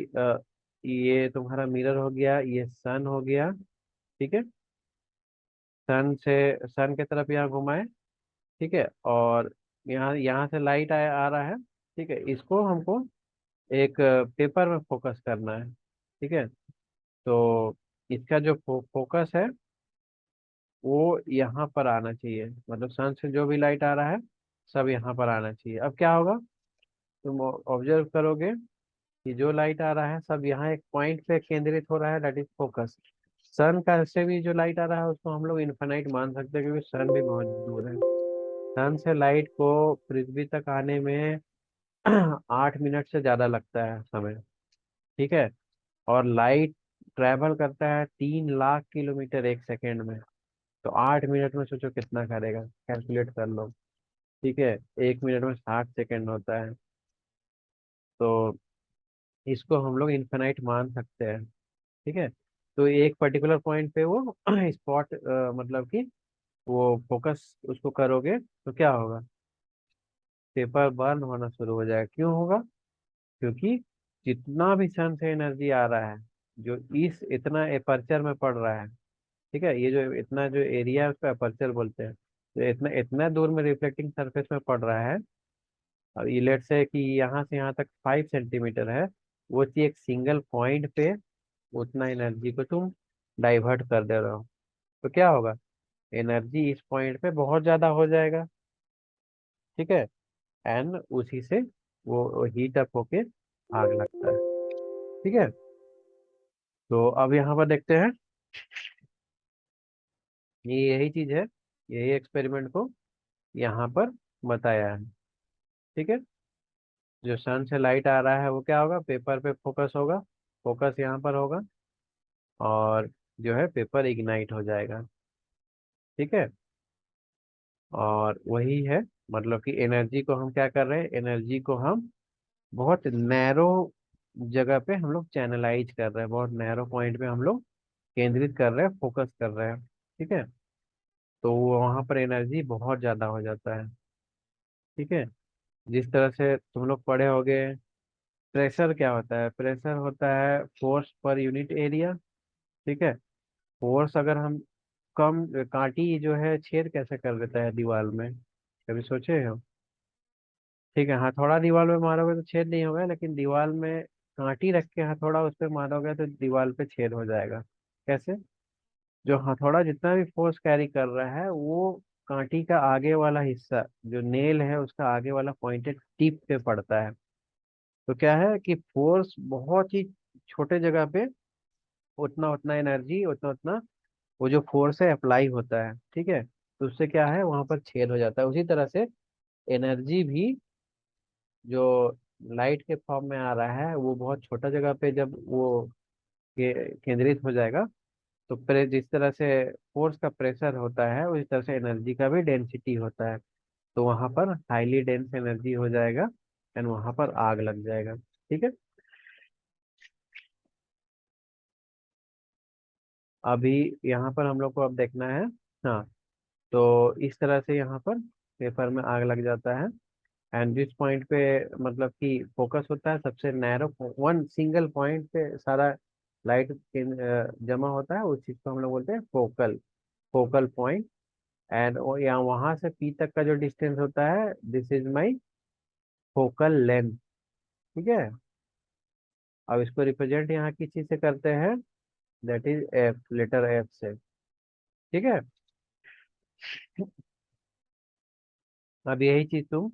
ये तुम्हारा मिरर हो गया, ये सन हो गया। ठीक है। सन के तरफ यहाँ घुमाए। ठीक है। और यहाँ यहाँ से लाइट आ रहा है। ठीक है। इसको हमको एक पेपर में फोकस करना है। ठीक है। तो इसका जो फोकस है वो यहाँ पर आना चाहिए, मतलब सन से जो भी लाइट आ रहा है सब यहाँ पर आना चाहिए। अब क्या होगा, तुम ऑब्जर्व करोगे कि जो लाइट आ रहा है सब यहाँ एक पॉइंट पे केंद्रित हो रहा है, दैट इज फोकस। सन का से भी जो लाइट आ रहा है उसको हम लोग इन्फिनाइट मान सकते हैं, क्योंकि सन भी बहुत दूर है। सन से लाइट को पृथ्वी तक आने में 8 मिनट से ज्यादा लगता है समय। ठीक है। और लाइट ट्रैवल करता है 3 लाख किलोमीटर 1 सेकेंड में। तो 8 मिनट में सोचो कितना करेगा, कैलकुलेट कर लो। ठीक है। 1 मिनट में 60 सेकेंड होता है। तो इसको हम लोग इन्फिनाइट मान सकते हैं। ठीक है। तो एक पर्टिकुलर पॉइंट पे वो स्पॉट, मतलब कि वो फोकस उसको करोगे तो क्या होगा, पेपर बर्न होना शुरू हो जाएगा। क्यों होगा, क्योंकि जितना भी सन से एनर्जी आ रहा है, जो इस इतना एपर्चर में पड़ रहा है, ठीक है, ये जो इतना जो एरिया है उसको एपर्चर बोलते हैं, तो इतना इतना दूर में रिफ्लेक्टिंग सरफेस में पड़ रहा है। और ये लेट से कि यहाँ से यहाँ तक 5 सेंटीमीटर है, वो चीज एक सिंगल पॉइंट पे उतना एनर्जी को तुम डाइवर्ट कर दे रहे हो। तो क्या होगा, एनर्जी इस पॉइंट पे बहुत ज्यादा हो जाएगा। ठीक है। एंड उसी से वो हीट अप होके आग लगता है। ठीक है। तो अब यहाँ पर देखते हैं, ये यही चीज है, यही एक्सपेरिमेंट को यहाँ पर बताया है। ठीक है। जो सन से लाइट आ रहा है वो क्या होगा, पेपर पे फोकस होगा, फोकस यहाँ पर होगा, और जो है पेपर इग्नाइट हो जाएगा। ठीक है। और वही है, मतलब कि एनर्जी को हम क्या कर रहे हैं, एनर्जी को हम बहुत नैरो जगह पे हम लोग चैनलाइज कर रहे हैं, बहुत नैरो पॉइंट पे हम लोग केंद्रित कर रहे हैं, फोकस कर रहे हैं। ठीक है। तो वहां पर एनर्जी बहुत ज्यादा हो जाता है। ठीक है। जिस तरह से तुम लोग पढ़े होगे, प्रेशर क्या होता है, प्रेशर होता है फोर्स पर यूनिट एरिया। ठीक है। फोर्स अगर हम कम, कांटी जो है छेद कैसे कर देता है दीवार में, कभी सोचे हो। ठीक है, हथौड़ा दीवार में मारोगे तो छेद नहीं होगा, लेकिन दीवार में कांटी रख के हथौड़ा उस पर मारोगे तो दीवार पे छेद हो जाएगा। कैसे, जो हथौड़ा जितना भी फोर्स कैरी कर रहा है वो कांटी का आगे वाला हिस्सा, जो नेल है उसका आगे वाला पॉइंटेड टिप पे पड़ता है। तो क्या है कि फोर्स बहुत ही छोटे जगह पे उतना उतना एनर्जी, उतना उतना वो जो फोर्स है अप्लाई होता है। ठीक है। तो उससे क्या है, वहां पर छेद हो जाता है। उसी तरह से एनर्जी भी जो लाइट के फॉर्म में आ रहा है वो बहुत छोटा जगह पे जब वो केंद्रित हो जाएगा, तो जिस तरह से फोर्स का प्रेशर होता है उसी तरह से एनर्जी का भी डेंसिटी होता है। तो वहां पर हाईली डेंस एनर्जी हो जाएगा, एंड वहां पर आग लग जाएगा। ठीक है। अभी यहाँ पर हम लोग को अब देखना है। हाँ। तो इस तरह से यहाँ पर पेपर में आग लग जाता है। एंड जिस पॉइंट पे मतलब कि फोकस होता है, सबसे नैरो वन सिंगल पॉइंट पे सारा लाइट जमा होता है, उस चीज को हम लोग बोलते हैं फोकल, फोकल पॉइंट। एंड यहाँ वहां से पी तक का जो डिस्टेंस होता है, this is my focal length. ठीक है। अब इसको रिप्रेजेंट यहाँ किस चीज से करते हैं, that is F, letter F से। ठीक है। अब यही चीज तुम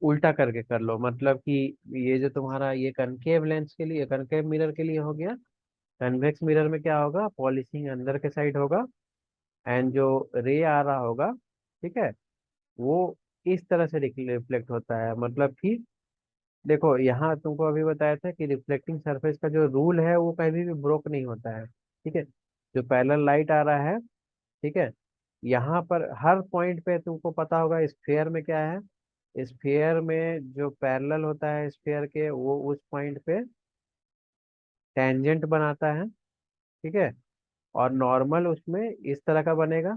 उल्टा करके कर लो, मतलब कि ये जो तुम्हारा ये कनकेव लेंस के लिए, कनकेव मिरर के लिए हो गया। कन्वेक्स मिरर में क्या होगा, पॉलिशिंग अंदर के साइड होगा, एंड जो रे आ रहा होगा, ठीक है, वो इस तरह से रिफ्लेक्ट होता है। मतलब कि देखो, यहाँ तुमको अभी बताया था कि रिफ्लेक्टिंग सरफेस का जो रूल है वो कभी भी ब्रोक नहीं होता है। ठीक है। जो पैरेलल लाइट आ रहा है, ठीक है, यहाँ पर हर पॉइंट पे तुमको पता होगा स्फेयर में क्या है, स्फेयर में जो पैरेलल होता है स्फेयर के, वो उस पॉइंट पे टेंजेंट बनाता है। ठीक है। और नॉर्मल उसमें इस तरह का बनेगा।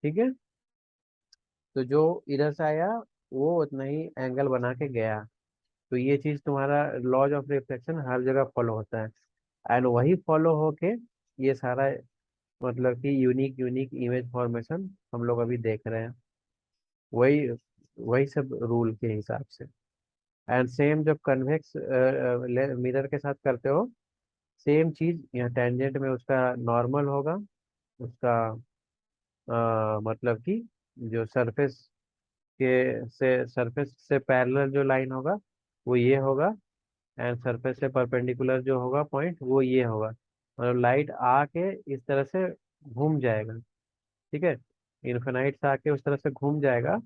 ठीक है। तो जो इधर से आया वो उतना ही एंगल बना के गया। तो ये चीज तुम्हारा लॉज ऑफ रिफ्लेक्शन हर जगह फॉलो होता है। एंड वही फॉलो होके ये सारा, मतलब कि यूनिक यूनिक इमेज फॉर्मेशन हम लोग अभी देख रहे हैं, वही वही सब रूल के हिसाब से। एंड सेम जब कन्वेक्स मिरर के साथ करते हो, सेम चीज यहाँ टेंजेंट में उसका नॉर्मल होगा, उसका मतलब कि जो सरफेस से पैरेलल जो लाइन होगा वो ये होगा, एंड सरफेस से परपेंडिकुलर जो होगा पॉइंट वो ये होगा। मतलब लाइट आके इस तरह से घूम जाएगा, ठीक है, इन्फिनाइट से आके उस तरह से घूम जाएगा,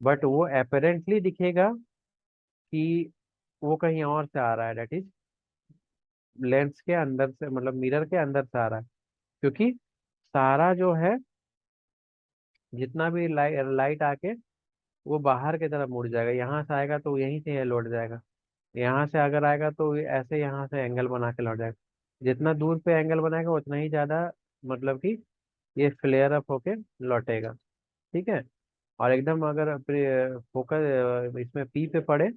बट वो अपेरेंटली दिखेगा कि वो कहीं और से आ रहा है, दैट इज लेंस के अंदर से, मतलब मिरर के अंदर से आ रहा है। क्योंकि सारा जो है, जितना भी लाइट आके वो बाहर की तरफ मुड़ जाएगा, यहाँ से आएगा तो यहीं से ये लौट जाएगा, यहाँ से अगर आएगा तो ये ऐसे यहाँ से एंगल बना के लौट जाएगा। जितना दूर पे एंगल बनाएगा उतना ही ज्यादा, मतलब कि ये फ्लेयर अप होके लौटेगा, ठीक है। और एकदम अगर फोकस इसमें पी पे पड़े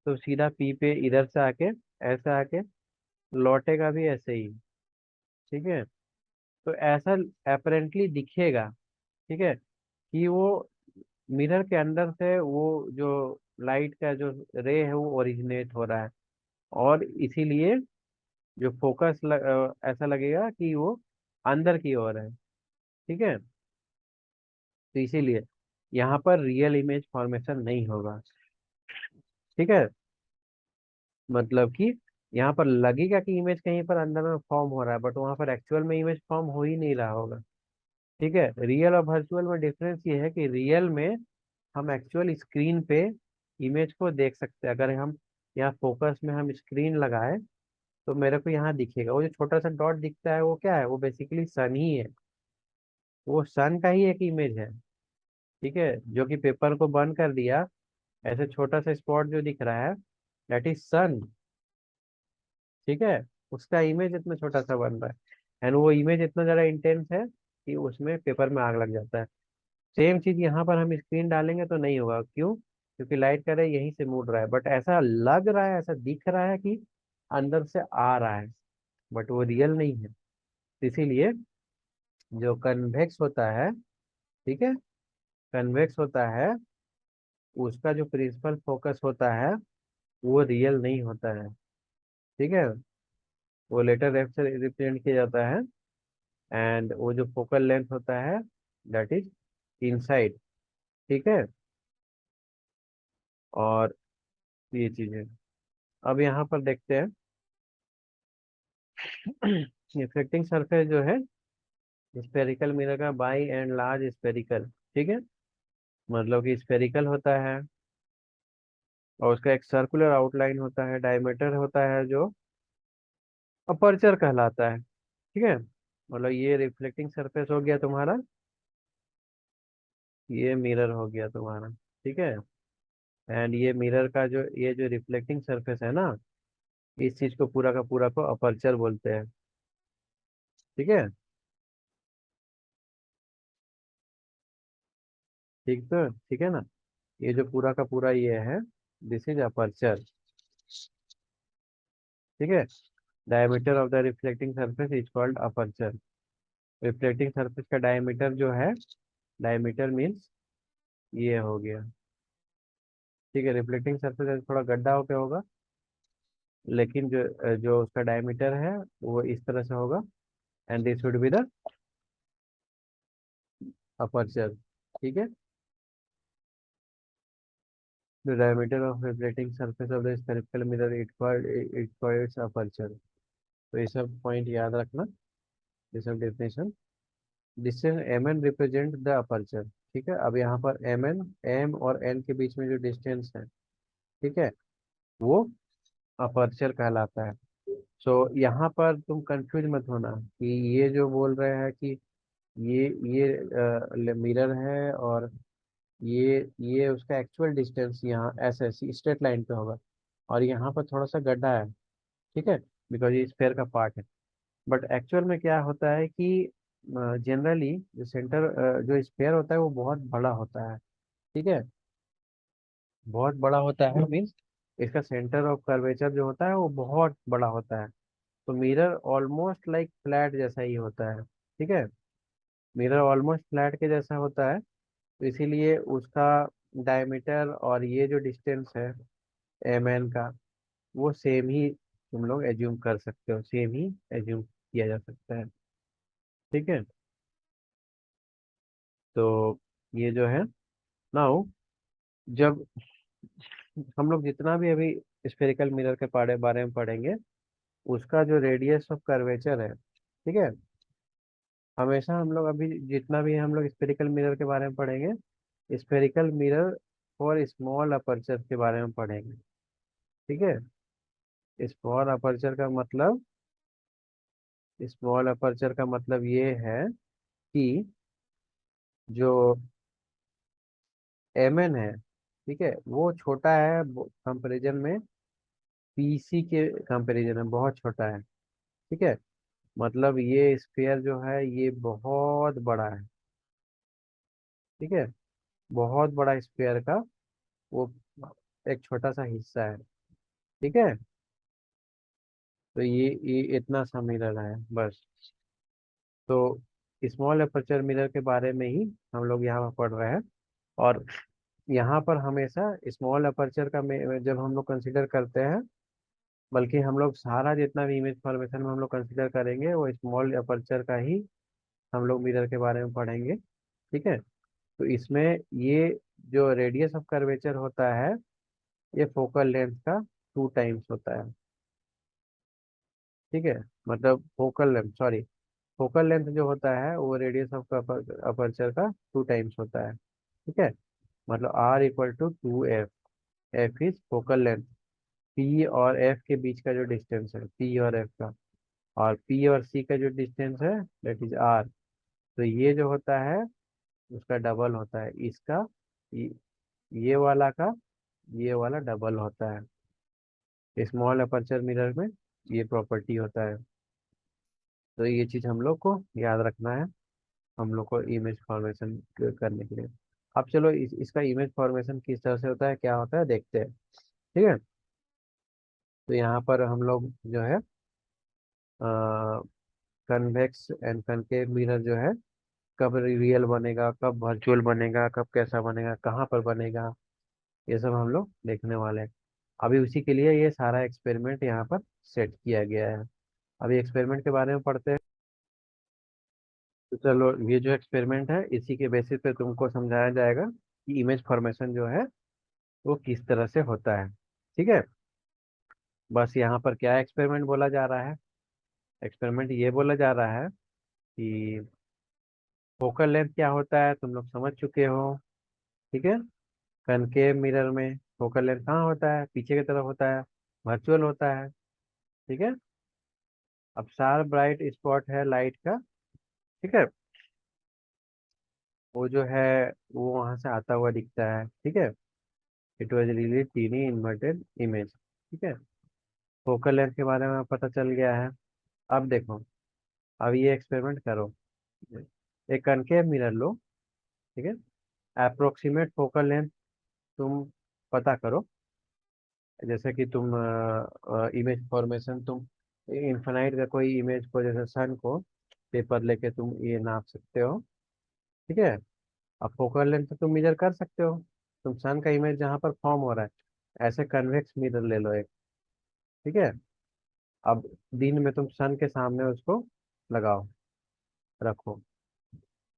तो सीधा पी पे इधर से आके ऐसे आके लौटेगा भी ऐसे ही, ठीक है। तो ऐसा अपेरेंटली दिखेगा, ठीक है, कि वो मिरर के अंदर से वो जो लाइट का जो रे है वो ओरिजिनेट हो रहा है। और इसीलिए जो ऐसा लगेगा कि वो अंदर की ओर है, ठीक है। तो इसीलिए यहाँ पर रियल इमेज फॉर्मेशन नहीं होगा, ठीक है। मतलब कि यहाँ पर लगेगा कि इमेज कहीं पर अंदर में फॉर्म हो रहा है, बट वहाँ पर एक्चुअल में इमेज फॉर्म हो ही नहीं रहा होगा, ठीक है। रियल और वर्चुअल में डिफरेंस ये है कि रियल में हम एक्चुअल स्क्रीन पे इमेज को देख सकते हैं। अगर हम यहाँ फोकस में हम स्क्रीन लगाए तो मेरे को यहाँ दिखेगा, वो जो छोटा सा डॉट दिखता है वो क्या है, वो बेसिकली सन ही है। वो सन का ही एक इमेज है, ठीक है। जो कि पेपर को बर्न कर दिया, ऐसे छोटा सा स्पॉट जो दिख रहा है दैट इज सन, ठीक है। उसका इमेज इतना छोटा सा बन रहा है, एंड वो इमेज इतना ज्यादा इंटेंस है कि उसमें पेपर में आग लग जाता है। सेम चीज यहाँ पर हम स्क्रीन डालेंगे तो नहीं होगा, क्यों? क्योंकि लाइट का रे यहीं से मुड़ रहा है, बट ऐसा लग रहा है, ऐसा दिख रहा है कि अंदर से आ रहा है, बट वो रियल नहीं है। इसीलिए जो कन्वेक्स होता है, ठीक है, कन्वेक्स होता है, उसका जो प्रिंसिपल फोकस होता है वो रियल नहीं होता है, ठीक है। वो लेटर एफ से रिप्रेजेंट किया जाता है, एंड वो जो फोकल लेंथ होता है दैट इज इनसाइड, ठीक है। और ये चीजें अब यहाँ पर देखते हैं। रिफ्लेक्टिंग सरफेस जो है स्पेरिकल मिरर का बाई एंड लार्ज स्पेरिकल, ठीक है, मतलब कि स्पेरिकल होता है और उसका एक सर्कुलर आउटलाइन होता है, डायमीटर होता है जो अपर्चर कहलाता है, ठीक है। मतलब ये रिफ्लेक्टिंग सरफेस हो गया तुम्हारा, ये मिरर हो गया तुम्हारा, ठीक है। एंड ये मिरर का जो ये जो रिफ्लेक्टिंग सरफेस है ना, इस चीज को पूरा का पूरा को अपर्चर बोलते हैं, ठीक है। ठीक तो ठीक है ना, ये जो पूरा का पूरा ये है, दिस इज अपर्चर, ठीक है। Diameter of the reflecting surface is called aperture. Reflecting surface का डायमीटर जो है, डायमीटर मीन्स ये हो गया, ठीक है। रिफ्लेक्टिंग सरफेस थोड़ा गड्ढा होके होगा, लेकिन जो जो उसका डायमीटर है वो इस तरह से होगा, and this would be the aperture, ठीक है। The diameter of reflecting surface of the spherical mirror it called its aperture। तो ये सब पॉइंट याद रखना, ये सब definition. Distance M N represent the aperture, ठीक है। अब यहाँ पर एम और एन के बीच में जो डिस्टेंस है, ठीक है, वो अपर्चर कहलाता है। सो यहाँ पर तुम कंफ्यूज मत होना कि ये जो बोल रहे हैं कि ये मिरर है और ये उसका एक्चुअल डिस्टेंस यहाँ ऐसे स्ट्रेट लाइन पे होगा, और यहाँ पर थोड़ा सा गड्ढा है, ठीक है, बिकॉज ये स्फेयर का पार्ट है। बट एक्चुअल में क्या होता है कि जनरली जो जो स्फेयर होता है वो बहुत बड़ा होता है, ठीक है। बहुत बड़ा होता है मीन्स इसका सेंटर ऑफ कर्वेचर जो होता है वो बहुत बड़ा होता है। तो मिरर ऑलमोस्ट लाइक फ्लैट जैसा ही होता है, ठीक है। मिरर ऑलमोस्ट फ्लैट के जैसा होता है, तो इसीलिए उसका डायमीटर और ये जो डिस्टेंस है एम एन का, वो सेम ही तुम लोग एज्यूम कर सकते हो, सेम ही एज्यूम किया जा सकता है, ठीक है। तो ये जो है नाउ, जब हम लोग जितना भी अभी स्फेरिकल मिरर के बारे में पढ़ेंगे, उसका जो रेडियस ऑफ कर्वेचर है, ठीक है, हमेशा हम लोग अभी जितना भी हम लोग स्फेरिकल मिरर के बारे में पढ़ेंगे, स्फेरिकल मिरर और स्मॉल अपर्चर के बारे में पढ़ेंगे। ठीक है, स्मॉल अपर्चर का मतलब, स्मॉल अपर्चर का मतलब ये है कि जो एम एन है, ठीक है, वो छोटा है कंपेरिजन में, पीसी के कंपेरिजन में बहुत छोटा है। ठीक है, मतलब ये स्फीयर जो है ये बहुत बड़ा है। ठीक है, बहुत बड़ा स्फीयर का वो एक छोटा सा हिस्सा है। ठीक है, तो ये इतना सा मिरर है बस। तो स्मॉल अपर्चर मिरर के बारे में ही हम लोग यहाँ पर पढ़ रहे हैं। और यहाँ पर हमेशा स्मॉल अपर्चर का जब हम लोग कंसिडर करते हैं, बल्कि हम लोग सारा जितना भी इमेज फॉर्मेशन में हम लोग कंसिडर करेंगे वो स्मॉल अपर्चर का ही हम लोग मिरर के बारे में पढ़ेंगे। ठीक है, तो इसमें ये जो रेडियस ऑफ कर्वेचर होता है, ये फोकल लेंथ का 2 टाइम्स होता है। ठीक है, मतलब focal length, sorry, focal length जो होता है वो रेडियस ऑफ अपर्चर का 2 टाइम्स होता है। ठीक है, मतलब R = 2F। F is focal length, P और F के बीच का जो डिस्टेंस है, P और F का, और P और C का जो डिस्टेंस है दैट इज R। तो ये जो होता है उसका डबल होता है इसका, ये ये वाला का, ये वाला डबल होता है। स्मॉल अपर्चर मिरर में ये प्रॉपर्टी होता है। तो ये चीज़ हम लोग को याद रखना है, हम लोग को इमेज फॉर्मेशन करने के लिए। अब चलो इसका इमेज फॉर्मेशन किस तरह से होता है, क्या होता है, देखते हैं। ठीक है, तो यहाँ पर हम लोग जो है कन्वेक्स एंड कनकेव मिरर जो है, कब रियल बनेगा, कब वर्चुअल बनेगा, कब कैसा बनेगा, कहाँ पर बनेगा, ये सब हम लोग देखने वाले हैं। अभी उसी के लिए ये सारा एक्सपेरिमेंट यहाँ पर सेट किया गया है। अभी एक्सपेरिमेंट के बारे में पढ़ते हैं। तो चलो, ये जो एक्सपेरिमेंट है इसी के बेसिस पे तुमको समझाया जाएगा कि इमेज फॉर्मेशन जो है वो किस तरह से होता है। ठीक है, बस यहाँ पर क्या एक्सपेरिमेंट बोला जा रहा है, एक्सपेरिमेंट ये बोला जा रहा है कि फोकल लेंथ क्या होता है तुम लोग समझ चुके हो। ठीक है, कनकेव मिरर में फोकल लेंथ कहाँ होता है, पीछे की तरफ होता है, वर्चुअल होता है। ठीक है, अब शार्प ब्राइट स्पॉट है लाइट का, ठीक है, वो जो है वो वहां से आता हुआ दिखता है। ठीक है, it was really tiny inverted image. ठीक है, फोकल लेंथ के बारे में पता चल गया है। अब देखो, अब ये एक्सपेरिमेंट करो, एक कनकेव मिरर लो, ठीक है, अप्रोक्सीमेट फोकल लेंथ तुम पता करो। जैसे कि तुम इमेज फॉर्मेशन तुम इन्फिनाइट का कोई इमेज को, जैसे सन को पेपर लेके तुम ये नाप सकते हो। ठीक है, अब फोकल लेंथ तो तुम मेजर कर सकते हो, तुम सन का इमेज जहाँ पर फॉर्म हो रहा है, ऐसे कन्वेक्स मिरर ले लो एक। ठीक है, अब दिन में तुम सन के सामने उसको लगाओ, रखो,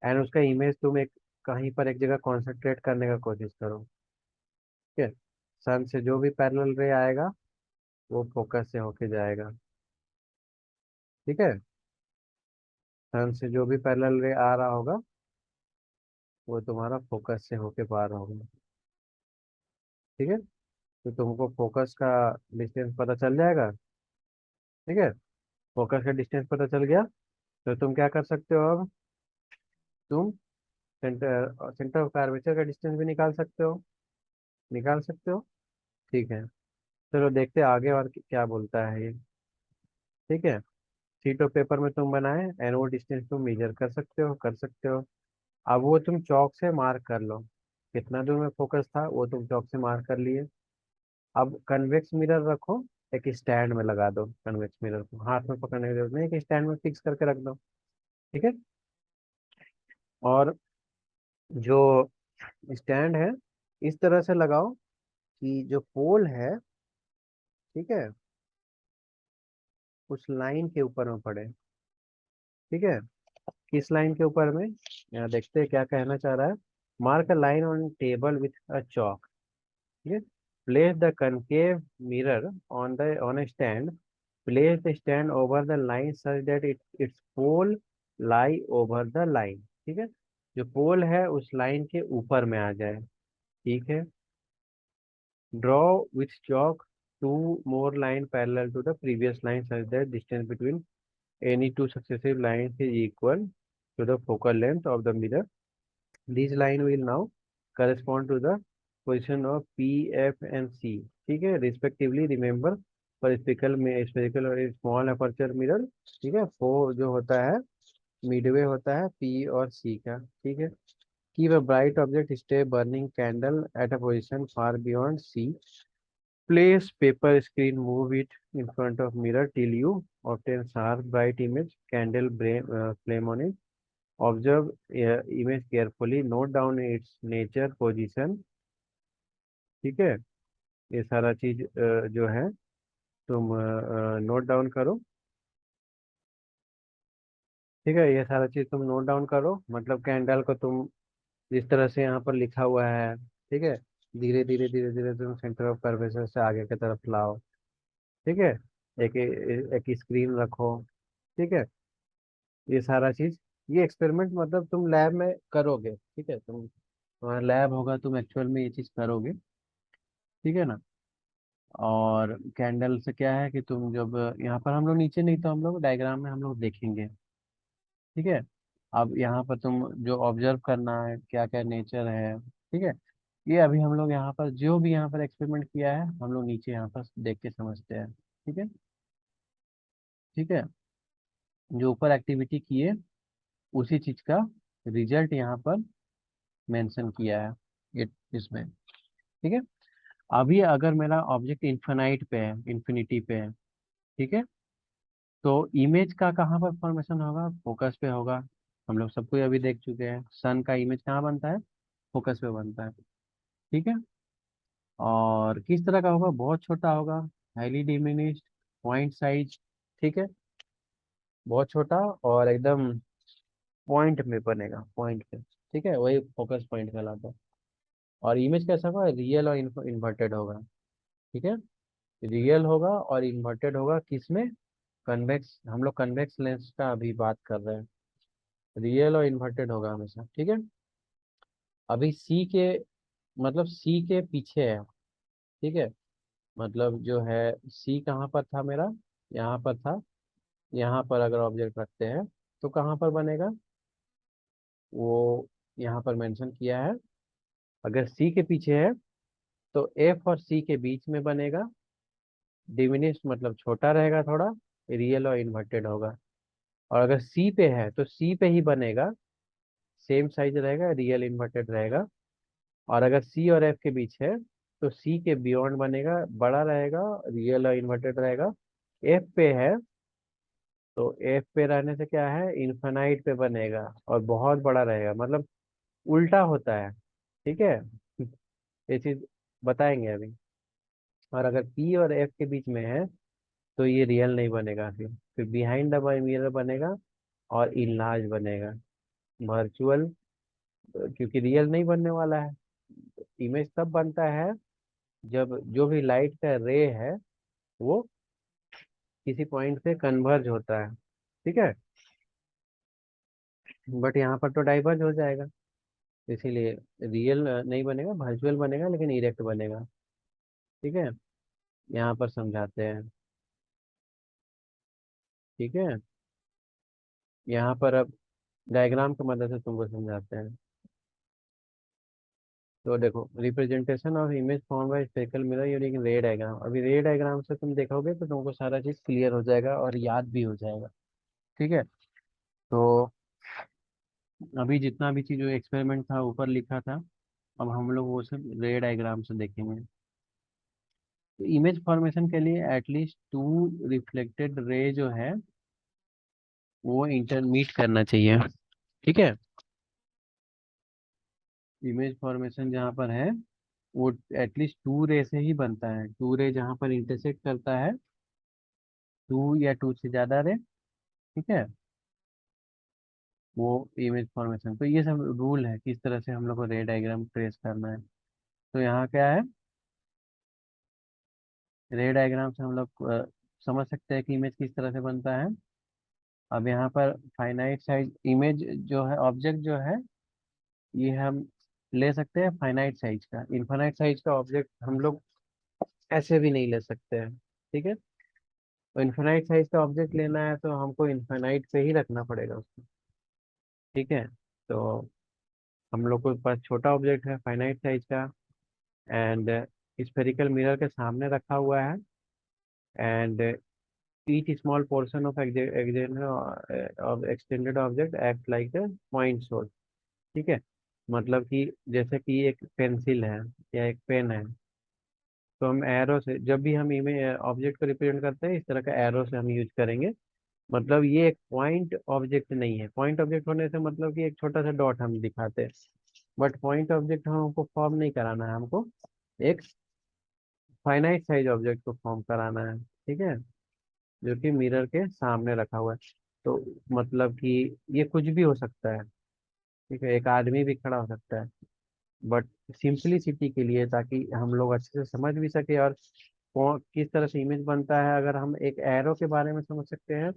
एंड उसका इमेज तुम एक कहीं पर एक जगह कॉन्सेंट्रेट करने का कोशिश करो। ठीक है, सन से जो भी पैरेलल रे आएगा वो फोकस से होके जाएगा। ठीक है, सन से जो भी पैरेलल रे आ रहा होगा वो तुम्हारा फोकस से होके पार होगा। ठीक है, तो तुमको फोकस का डिस्टेंस पता चल जाएगा। ठीक है, फोकस का डिस्टेंस पता चल गया, तो तुम क्या कर सकते हो अब, तुम सेंटर ऑफ कर्वेचर का डिस्टेंस भी निकाल सकते हो, निकाल सकते हो। ठीक है, चलो देखते हैं आगे और क्या बोलता है ये। ठीक है, शीट ऑफ पेपर में तुम बनाए एंड वो डिस्टेंस तुम मेजर कर सकते हो, कर सकते हो। अब वो तुम चौक से मार्क कर लो, कितना दूर में फोकस था वो तुम चौक से मार्क कर लिए। अब कन्वेक्स मिरर रखो, एक स्टैंड में लगा दो, कन्वेक्स मिरर को हाथ में पकड़ने की जरूरत नहीं, एक स्टैंड में फिक्स करके रख दो। ठीक है, और जो स्टैंड है इस तरह से लगाओ कि जो पोल है, ठीक है, उस लाइन के ऊपर में पड़े। ठीक है, किस लाइन के ऊपर में, यहाँ देखते हैं क्या कहना चाह रहा है। Mark a line on table with a chalk. ठीक है। Place the concave mirror on a stand. Place the stand over the line such that its pole lie over the line. ठीक है। जो पोल है उस लाइन के ऊपर में आ जाए। ठीक है। Draw with chalk two more line parallel to the previous line such that distance between any two successive lines is equal to the focal length of the mirror. These line will now correspond to the position of P, F and C. ठीक है, respectively. Remember, for spherical और small aperture mirror, ठीक है, वो जो होता है मिडवे होता है P और C का। ठीक है। Keep a bright object stay burning candle at a position far beyond C. Place paper screen, move it in front of mirror till you obtain sharp bright image. Flame on it. Observe image carefully. Note down its nature, position. ठीक है। ये सारा चीज जो है तुम नोट डाउन करो। ठीक है, ये सारा चीज तुम नोट डाउन करो। मतलब कैंडल को तुम जिस तरह से यहाँ पर लिखा हुआ है, ठीक है, धीरे धीरे धीरे धीरे तुम सेंटर ऑफ कर्वेचर से आगे की तरफ लाओ। ठीक है। एक एक स्क्रीन रखो। ठीक है। ये सारा चीज, ये एक्सपेरिमेंट मतलब तुम लैब में करोगे। ठीक है, तुम्हारा लैब होगा, तुम एक्चुअल में ये चीज करोगे। ठीक है ना। और कैंडल से क्या है कि तुम जब यहाँ पर हम लोग नीचे नहीं तो हम लोग डायग्राम में हम लोग देखेंगे। ठीक है। अब यहाँ पर तुम जो ऑब्जर्व करना है क्या क्या नेचर है। ठीक है। ये अभी हम लोग यहाँ पर जो भी यहाँ पर एक्सपेरिमेंट किया है हम लोग नीचे यहाँ पर देख के समझते हैं। ठीक है। ठीक है। जो ऊपर एक्टिविटी किए उसी चीज का रिजल्ट यहाँ पर मेंशन किया है ये इसमें। ठीक है। अभी अगर मेरा ऑब्जेक्ट इन्फिनाइट पे है, इन्फिनिटी पे है, ठीक है, तो इमेज का कहाँ पर फॉर्मेशन होगा, फोकस पे होगा। हम लोग सब कोई अभी देख चुके हैं सन का इमेज कहाँ बनता है, फोकस पे बनता है। ठीक है। और किस तरह का होगा, बहुत छोटा होगा, हाईली डिमिनिश्ड पॉइंट साइज। ठीक है। बहुत छोटा और एकदम पॉइंट में बनेगा, पॉइंट पे। ठीक है, वही फोकस पॉइंट कहलाता है। और इमेज कैसा होगा, रियल और इन्वर्टेड होगा। ठीक है। रियल होगा और इन्वर्टेड होगा किसमें, कन्वेक्स, हम लोग कन्वेक्स लेंस का अभी बात कर रहे हैं। रियल और इन्वर्टेड होगा हमेशा। ठीक है। अभी सी के, मतलब सी के पीछे है। ठीक है। मतलब जो है सी कहाँ पर था मेरा, यहाँ पर था। यहाँ पर अगर ऑब्जेक्ट रखते हैं तो कहाँ पर बनेगा, वो यहाँ पर मेंशन किया है। अगर सी के पीछे है तो एफ और सी के बीच में बनेगा। डिमिनिश मतलब छोटा रहेगा थोड़ा, रियल और इन्वर्टेड होगा। और अगर सी पे है तो सी पे ही बनेगा, सेम साइज रहेगा, रियल इन्वर्टेड रहेगा। और अगर सी और एफ के बीच है तो सी के बियॉन्ड बनेगा, बड़ा रहेगा, रियल और इन्वर्टेड रहेगा। एफ पे है तो एफ पे रहने से क्या है, इन्फानाइट पे बनेगा और बहुत बड़ा रहेगा, मतलब उल्टा होता है। ठीक है। ये चीज बताएंगे अभी। और अगर पी और एफ के बीच में है तो ये रियल नहीं बनेगा, फिर बिहाइंड द मिरर बनेगा और इनलार्ज बनेगा, वर्चुअल। क्योंकि रियल नहीं बनने वाला है। इमेज तब बनता है जब जो भी लाइट का रे है वो किसी पॉइंट पे कन्वर्ज होता है। ठीक है। बट यहाँ पर तो डाइवर्ज हो जाएगा, इसीलिए रियल नहीं बनेगा, वर्चुअल बनेगा लेकिन इरेक्ट बनेगा। ठीक है। यहाँ पर समझाते हैं। ठीक है। यहाँ पर अब डायग्राम की मदद से तुमको समझाते हैं। तो देखो, representation of image form by spherical mirror using रे डायग्राम। अभी रे डायग्राम से तुम देखोगे तो तुमको सारा चीज क्लियर हो जाएगा और याद भी हो जाएगा। ठीक है। तो अभी जितना भी चीज जो एक्सपेरिमेंट था ऊपर लिखा था, अब हम लोग वो सब रे डायग्राम से देखेंगे। तो इमेज फॉर्मेशन के लिए एटलीस्ट टू रिफ्लेक्टेड रे जो है वो इंटरमीट करना चाहिए। ठीक है। इमेज फॉर्मेशन जहाँ पर है वो एटलीस्ट टू रे से ही बनता है। टू रे जहाँ पर इंटरसेक्ट करता है, टू या टू से ज्यादा रे। ठीक है। वो इमेज फॉर्मेशन। तो ये सब रूल है किस तरह से हम लोग को रे डायग्राम ट्रेस करना है। तो यहाँ क्या है, रे डायग्राम से हम लोग समझ सकते हैं कि इमेज किस तरह से बनता है। अब यहाँ पर फाइनाइट साइज इमेज जो है, ऑब्जेक्ट जो है, ये हम ले सकते हैं फाइनाइट साइज का। इनफाइनाइट साइज का ऑब्जेक्ट हम लोग ऐसे भी नहीं ले सकते हैं। ठीक है, तो इनफाइनाइट साइज का ऑब्जेक्ट लेना है तो हमको इनफाइनाइट पे ही रखना पड़ेगा उसको। ठीक है, तो हम लोग के पास छोटा ऑब्जेक्ट है फाइनाइट साइज का, एंड स्फेरिकल मिरर के सामने रखा हुआ है, and each small portion of extended object act like a point source। ठीक है, मतलब कि जैसे कि एक पेंसिल है या एक पेन है, तो हम एरो से जब भी हम इमेज ऑब्जेक्ट को रिप्रेजेंट करते हैं, इस तरह का एरो से हम यूज करेंगे। मतलब ये एक पॉइंट ऑब्जेक्ट नहीं है। पॉइंट ऑब्जेक्ट होने से मतलब कि एक छोटा सा डॉट हम दिखाते हैं, बट पॉइंट ऑब्जेक्ट हमको फॉर्म नहीं कराना है, हमको एक फाइनाइट साइज ऑब्जेक्ट को फॉर्म कराना है। ठीक है, जो कि मिरर के सामने रखा हुआ है। तो मतलब कि ये कुछ भी हो सकता है। ठीक है, एक आदमी भी खड़ा हो सकता है, बट सिंपलिसिटी के लिए, ताकि हम लोग अच्छे से समझ भी सके और किस तरह से इमेज बनता है, अगर हम एक एरो के बारे में समझ सकते हैं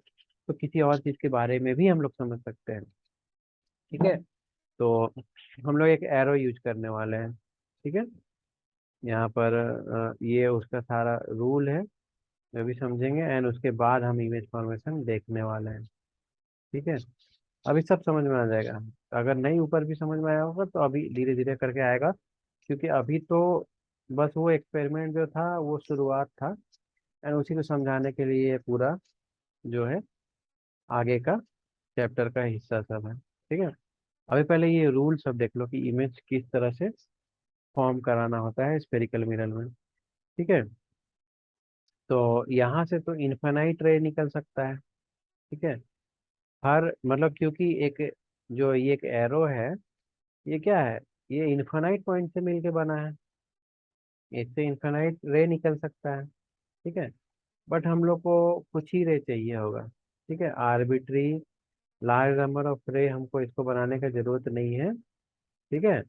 तो किसी और चीज के बारे में भी हम लोग समझ सकते हैं। ठीक है, तो हम लोग एक एरो यूज करने वाले हैं। ठीक है, यहाँ पर ये उसका सारा रूल है, जो भी समझेंगे, एंड उसके बाद हम इमेज फॉर्मेशन देखने वाले हैं। ठीक है, अभी सब समझ में आ जाएगा। अगर नहीं ऊपर भी समझ में आया होगा तो अभी धीरे धीरे करके आएगा, क्योंकि अभी तो बस वो एक्सपेरिमेंट जो था वो शुरुआत था, एंड उसी को समझाने के लिए ये पूरा जो है आगे का चैप्टर का हिस्सा सब है। ठीक है, अभी पहले ये रूल सब देख लो कि इमेज किस तरह से फॉर्म कराना होता है स्फेरिकल मिरर में। ठीक है, तो यहाँ से तो इन्फिनाइट रे निकल सकता है। ठीक है, हर मतलब क्योंकि एक जो ये एक एरो है, ये क्या है, ये इन्फिनाइट पॉइंट से मिलके बना है, इससे इन्फिनाइट रे निकल सकता है। ठीक है, बट हम लोग को कुछ ही रे चाहिए होगा। ठीक है, आर्बिट्री लार्ज नंबर ऑफ रे हमको इसको बनाने का जरूरत नहीं है। ठीक है,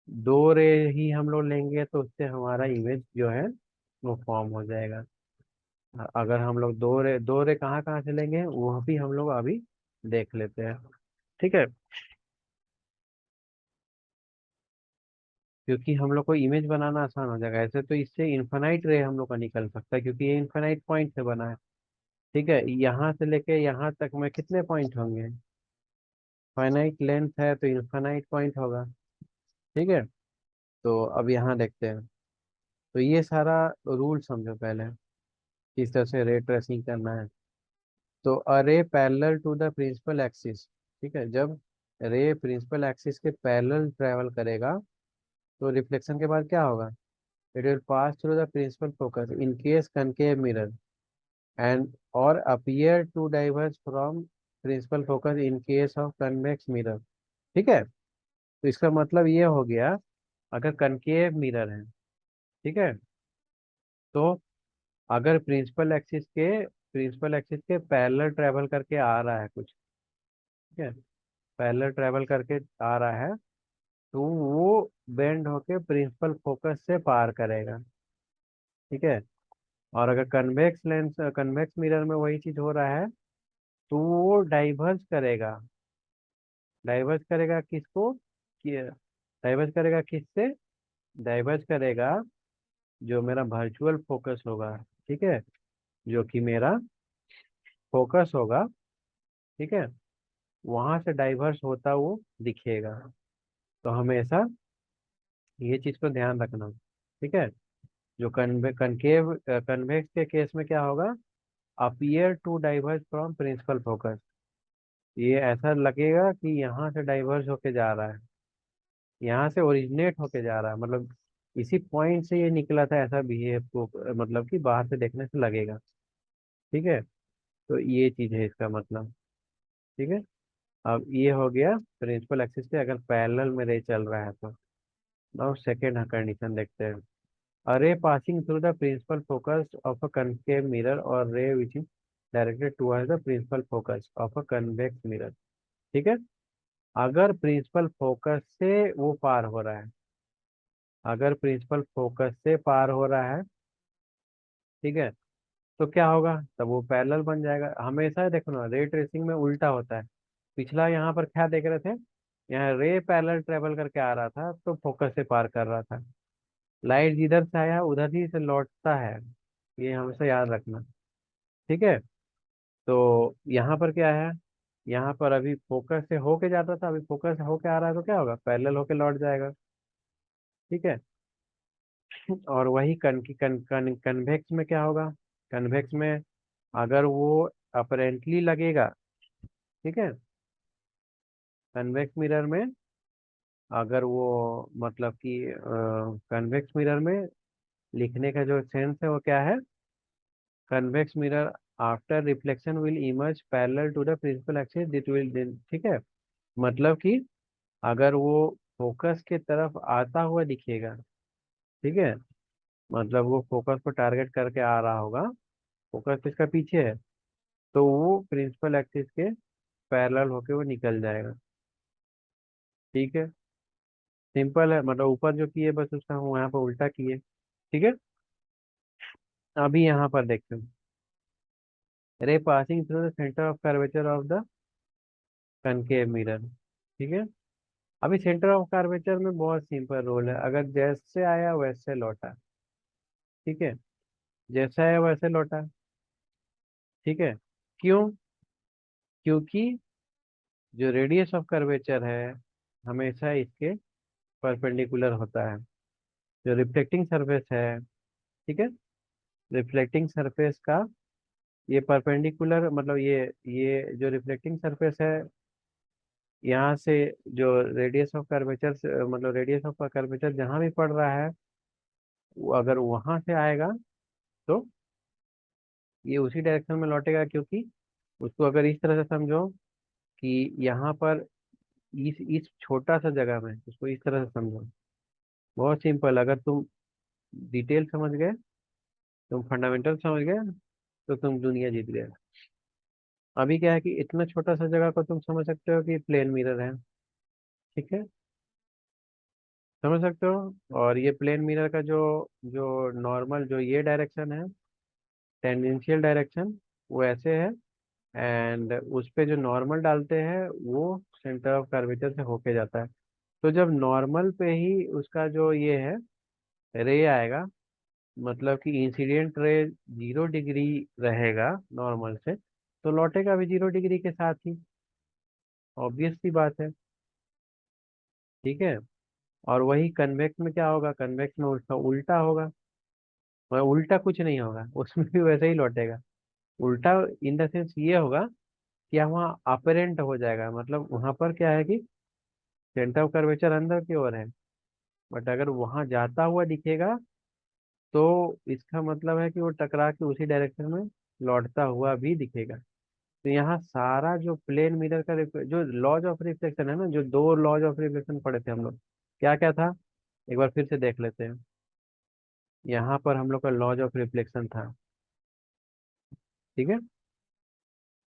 दो रे ही हम लोग लेंगे तो उससे हमारा इमेज जो है वो फॉर्म हो जाएगा। अगर हम लोग दो रे कहाँ कहाँ से लेंगे वो भी हम लोग अभी देख लेते हैं। ठीक है, क्योंकि हम लोग को इमेज बनाना आसान हो जाएगा ऐसे, तो इससे इन्फिनाइट रे हम लोग का निकल सकता है, क्योंकि ये इन्फिनाइट पॉइंट से बना है। ठीक है, यहाँ से लेके यहाँ तक में कितने पॉइंट होंगे, फाइनाइट लेंथ है तो इन्फिनाइट पॉइंट होगा। ठीक है, तो अब यहाँ देखते हैं। तो ये सारा रूल समझो पहले, किस तरह से रे ट्रेसिंग करना है। तो अरे parallel to the principal axis. ठीक है, जब रे प्रिंसिपल एक्सिस के पैरेलल ट्रेवल करेगा तो रिफ्लेक्शन के बाद क्या होगा, it will pass through the principal focus in case concave mirror, and और appear to diverge from principal focus in case of convex mirror. ठीक है, तो इसका मतलब ये हो गया, अगर कनकेव मिरर है, ठीक है, तो अगर प्रिंसिपल एक्सिस के पैरेलल ट्रेवल करके आ रहा है कुछ, ठीक है, पैरेलल ट्रेवल करके आ रहा है, तो वो बेंड होके प्रिंसिपल फोकस से पार करेगा। ठीक है, और अगर कन्वेक्स मिरर में वही चीज हो रहा है, तो वो डाइवर्ज करेगा किसको, डाइवर्ज करेगा किससे, डाइवर्ज करेगा जो मेरा वर्चुअल फोकस होगा। ठीक है, जो कि मेरा फोकस होगा। ठीक है, वहां से डाइवर्स होता वो दिखेगा। तो हमेशा ये चीज को ध्यान रखना। ठीक है, जो कन्वेक्स के केस में क्या होगा, appear to diverge from principal focus, ये ऐसा लगेगा कि यहाँ से डाइवर्स होके जा रहा है, यहाँ से ओरिजिनेट होके जा रहा है, मतलब इसी पॉइंट से ये निकला था, ऐसा बिहेव को मतलब कि बाहर से देखने से लगेगा। ठीक है, तो ये चीज है इसका मतलब। ठीक है, अब ये हो गया प्रिंसिपल एक्सिस से अगर पैरेलल में रे चल रहा है तो। नाउ सेकेंड कंडीशन देखते हैं, a ray passing through the principal focus of a concave mirror or ray which is directed towards the principal focus of a convex mirror। ठीक है। अगर प्रिंसिपल फोकस से वो पार हो रहा है, अगर प्रिंसिपल फोकस से पार हो रहा है, ठीक है, तो क्या होगा, तब वो पैरेलल बन जाएगा। हमेशा देखो ना, रे ट्रेसिंग में उल्टा होता है। पिछला यहाँ पर क्या देख रहे थे, यहाँ रे पैरेलल ट्रेवल करके आ रहा था तो फोकस से पार कर रहा था। लाइट जिधर से आया उधर ही से लौटता है, ये हमेशा याद रखना। ठीक है। तो यहाँ पर क्या है, यहाँ पर अभी फोकस से होके जाता था, अभी फोकस से होके आ रहा है तो क्या होगा, पैरेलल होके लौट जाएगा। ठीक है। और वही कन्वेक्स में क्या होगा, कन्वेक्स में अगर वो अपरेंटली लगेगा, ठीक है, कन्वेक्स मिरर में अगर वो मतलब कि कन्वेक्स मिरर में लिखने का जो सेंस है वो क्या है, convex mirror after reflection will emerge parallel to the principal axis it will then, ठीक है, मतलब कि अगर वो फोकस के तरफ आता हुआ दिखेगा, ठीक है, मतलब वो फोकस को टारगेट करके आ रहा होगा, फोकस इसका पीछे है, तो वो प्रिंसिपल एक्सिस के पैरेलल होके वो निकल जाएगा। ठीक है। सिंपल है, मतलब ऊपर जो किए बस उसका हम यहाँ पर उल्टा किए। ठीक है। अभी यहाँ पर देखते हैं, रे passing through the centre of curvature of the concave mirror. ठीक है। अभी सेंटर ऑफ कर्वेचर में बहुत सिंपल रोल है, अगर जैसे आया वैसे लौटा। ठीक है। जैसे आया वैसे लौटा। ठीक है। क्यों, क्योंकि जो रेडियस ऑफ कर्वेचर है हमेशा इसके परपेंडिकुलर होता है। जो रिफ्लेक्टिंग सरफेस है, ठीक है, रिफ्लेक्टिंग सरफेस का ये परपेंडिकुलर, मतलब ये जो रिफ्लेक्टिंग सरफेस है यहाँ से, जो रेडियस ऑफ कर्वेचर से, मतलब रेडियस ऑफ कर्वेचर जहाँ भी पड़ रहा है, वो अगर वहां से आएगा तो ये उसी डायरेक्शन में लौटेगा, क्योंकि उसको अगर इस तरह से समझो कि यहाँ पर इस छोटा सा जगह में उसको इस तरह से समझो। बहुत सिंपल, अगर तुम डिटेल समझ गए, तुम फंडामेंटल समझ गए, तो तुम दुनिया जीत गए। अभी क्या है कि इतना छोटा सा जगह को तुम समझ सकते हो कि प्लेन मिरर है। ठीक है, समझ सकते हो। और ये प्लेन मिरर का जो जो नॉर्मल जो ये डायरेक्शन है, टेंजेंशियल डायरेक्शन, वो ऐसे है। एंड उस पे जो नॉर्मल डालते हैं वो सेंटर ऑफ कर्वेचर से होके जाता है। तो जब नॉर्मल पे ही उसका जो ये है रे आएगा, मतलब कि इंसिडेंट रे 0 डिग्री रहेगा नॉर्मल से, तो लौटेगा भी 0 डिग्री के साथ ही। ऑब्वियस सी बात है। ठीक है। और वही कन्वेक्स में क्या होगा, कन्वेक्स में उसका उल्टा होगा, वह उल्टा कुछ नहीं होगा उसमें भी वैसे ही लौटेगा। उल्टा इन द सेंस ये होगा कि वहाँ अपरेंट हो जाएगा, मतलब वहां पर क्या है कि सेंटर ऑफ कर्वेचर अंदर की ओर है, बट अगर वहां जाता हुआ दिखेगा तो इसका मतलब है कि वो टकरा के उसी डायरेक्शन में लौटता हुआ भी दिखेगा। तो यहाँ सारा जो प्लेन मिरर का जो लॉज ऑफ रिफ्लेक्शन है ना, जो दो लॉज ऑफ रिफ्लेक्शन पढ़े थे हम लोग, क्या क्या था, एक बार फिर से देख लेते हैं। यहाँ पर हम लोग का लॉज ऑफ रिफ्लेक्शन था। ठीक है।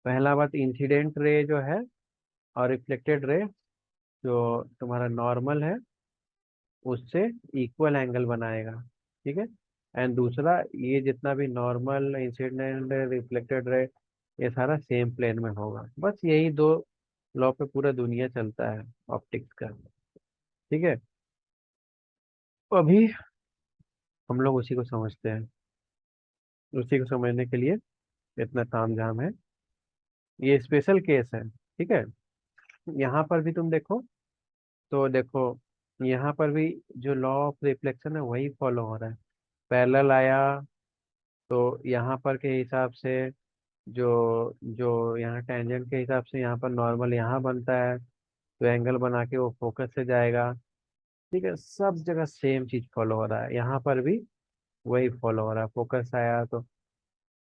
पहला बात, इंसिडेंट रे जो है और रिफ्लेक्टेड रे जो तुम्हारा नॉर्मल है उससे इक्वल एंगल बनाएगा। ठीक है। एंड दूसरा, ये जितना भी नॉर्मल इंसिडेंट रिफ्लेक्टेड रे, ये सारा सेम प्लेन में होगा। बस यही दो लॉ पे पूरा दुनिया चलता है ऑप्टिक्स का। ठीक है। तो अभी हम लोग उसी को समझते हैं, उसी को समझने के लिए इतना तामझाम है। ये स्पेशल केस है। ठीक है। यहाँ पर भी तुम देखो, तो देखो यहाँ पर भी जो लॉ ऑफ रिफ्लेक्शन है वही फॉलो हो रहा है। पैरेलल आया तो यहाँ पर के हिसाब से जो जो यहाँ टेंजेंट के हिसाब से यहाँ पर नॉर्मल यहाँ बनता है, तो एंगल बना के वो फोकस से जाएगा। ठीक है, सब जगह सेम चीज फॉलो हो रहा है, यहाँ पर भी वही फॉलो हो रहा है। फोकस आया तो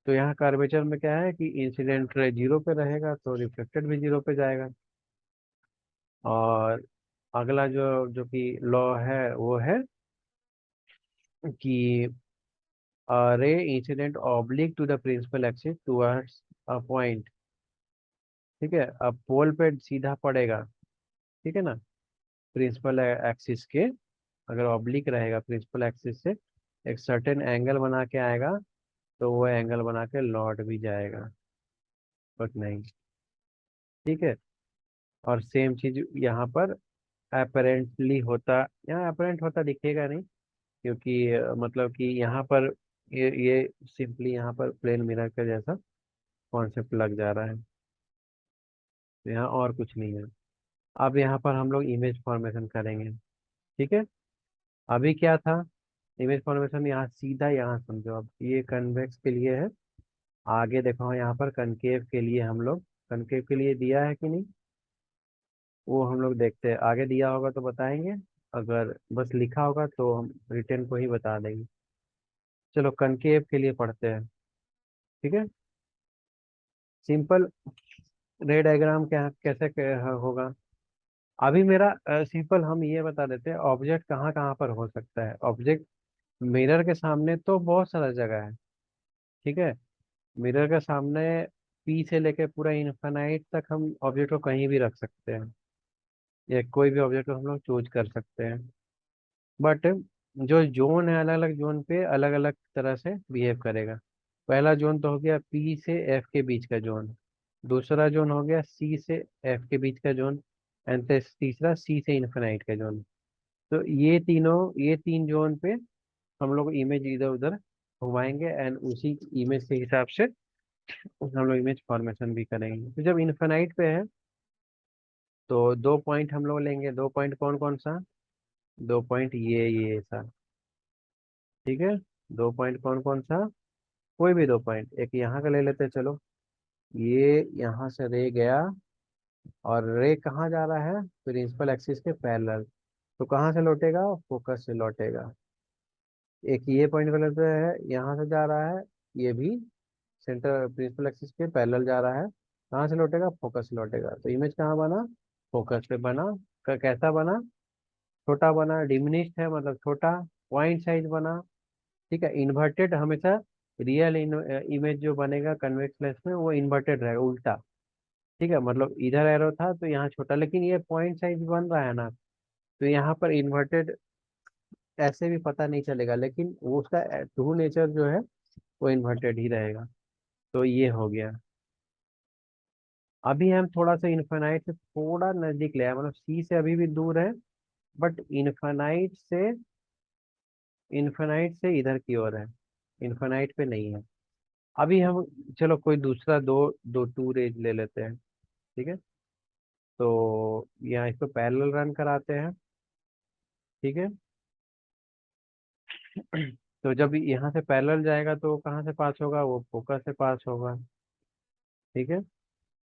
यहाँ कर्वेचर में क्या है कि इंसिडेंट रे 0 पे रहेगा तो रिफ्लेक्टेड भी 0 पे जाएगा। और अगला जो जो कि लॉ है वो है कि ray incident oblique to the principal axis towards a point, ठीक है, अब पोल पे सीधा पड़ेगा, ठीक है ना, प्रिंसिपल एक्सिस के, अगर ऑब्लिक रहेगा प्रिंसिपल एक्सिस से एक सर्टेन एंगल बना के आएगा, तो वो एंगल बना के लौट भी जाएगा, बट नहीं। ठीक है, और सेम चीज यहाँ पर अपेरेंटली होता, यहाँ अपेरेंट होता दिखेगा नहीं, क्योंकि मतलब कि यहाँ पर ये सिंपली यहाँ पर प्लेन मिरर का जैसा कॉन्सेप्ट लग जा रहा है, तो यहाँ और कुछ नहीं है। अब यहाँ पर हम लोग इमेज फॉर्मेशन करेंगे। ठीक है, अभी क्या था, इमेज फॉर्मेशन यहाँ सीधा, यहाँ समझो, अब ये कन्वेक्स के लिए है, आगे देखो यहाँ पर कनकेव के लिए हम लोग, कनकेव के लिए दिया है कि नहीं, वो हम लोग देखते हैं, आगे दिया होगा तो बताएंगे, अगर बस लिखा होगा तो हम रिटर्न को ही बता देंगे। चलो कनकेव के लिए पढ़ते हैं। ठीक है, सिंपल रे डायग्राम क्या कैसे होगा, अभी मेरा सिंपल हम ये बता देते हैं ऑब्जेक्ट कहाँ कहाँ पर हो सकता है। ऑब्जेक्ट मिरर के सामने तो बहुत सारा जगह है। ठीक है, मिरर के सामने पी से लेके पूरा इन्फिनाइट तक हम ऑब्जेक्ट को कहीं भी रख सकते हैं, या कोई भी ऑब्जेक्ट को हम लोग चूज कर सकते हैं। बट जो जोन है, अलग अलग जोन पे अलग अलग तरह से बिहेव करेगा। पहला जोन तो हो गया पी से एफ के बीच का जोन, दूसरा जोन हो गया सी से एफ के बीच का जोन, एंड तीसरा सी से इन्फिनाइट का जोन। तो ये तीन जोन पे हम लोग इमेज इधर उधर घुमाएंगे, एंड उसी इमेज के हिसाब से हम लोग इमेज फॉर्मेशन भी करेंगे। तो जब इन्फिनाइट पे है तो दो पॉइंट हम लोग लेंगे, दो पॉइंट कौन कौन सा, दो पॉइंट ये सा। ठीक है, दो पॉइंट कौन कौन सा, कोई भी दो पॉइंट, एक यहाँ का ले लेते हैं चलो, ये यहाँ से रे गया, और रे कहाँ जा रहा है, प्रिंसिपल एक्सिस के पैरेलल, तो कहाँ से लौटेगा, फोकस से लौटेगा। एक ये पॉइंट का लेते हैं, यहाँ से जा रहा है, ये भी सेंटर प्रिंसिपल एक्सिस के पैरेलल जा रहा है, कहाँ से लौटेगा, फोकस से लौटेगा। तो इमेज कहाँ बना, फोकस पे बना। कैसा बना, छोटा बना, डिमिनिश्ड है मतलब छोटा, पॉइंट साइज बना। ठीक है, इन्वर्टेड हमेशा, रियल इमेज जो बनेगा कन्वेक्स लेंस में वो इन्वर्टेड रहेगा, उल्टा। ठीक है, मतलब इधर एरो था तो यहाँ छोटा, लेकिन ये पॉइंट साइज बन रहा है ना, तो यहाँ पर इन्वर्टेड ऐसे भी पता नहीं चलेगा, लेकिन वो उसका ट्रू नेचर जो है वो इन्वर्टेड ही रहेगा। तो ये हो गया। अभी हम थोड़ा सा इन्फेनाइट से थोड़ा नजदीक ले आए, मतलब सी से अभी भी दूर है, बट इन्फेनाइट से इधर की ओर है, इन्फेनाइट पे नहीं है। अभी हम, चलो कोई दूसरा दो दो टू रेज ले लेते हैं। ठीक है, तो यहाँ इसको पैरेलल रन कराते हैं। ठीक है, तो जब यहाँ से पैरेलल जाएगा तो कहाँ से पास होगा, वो फोकस से पास होगा। ठीक है,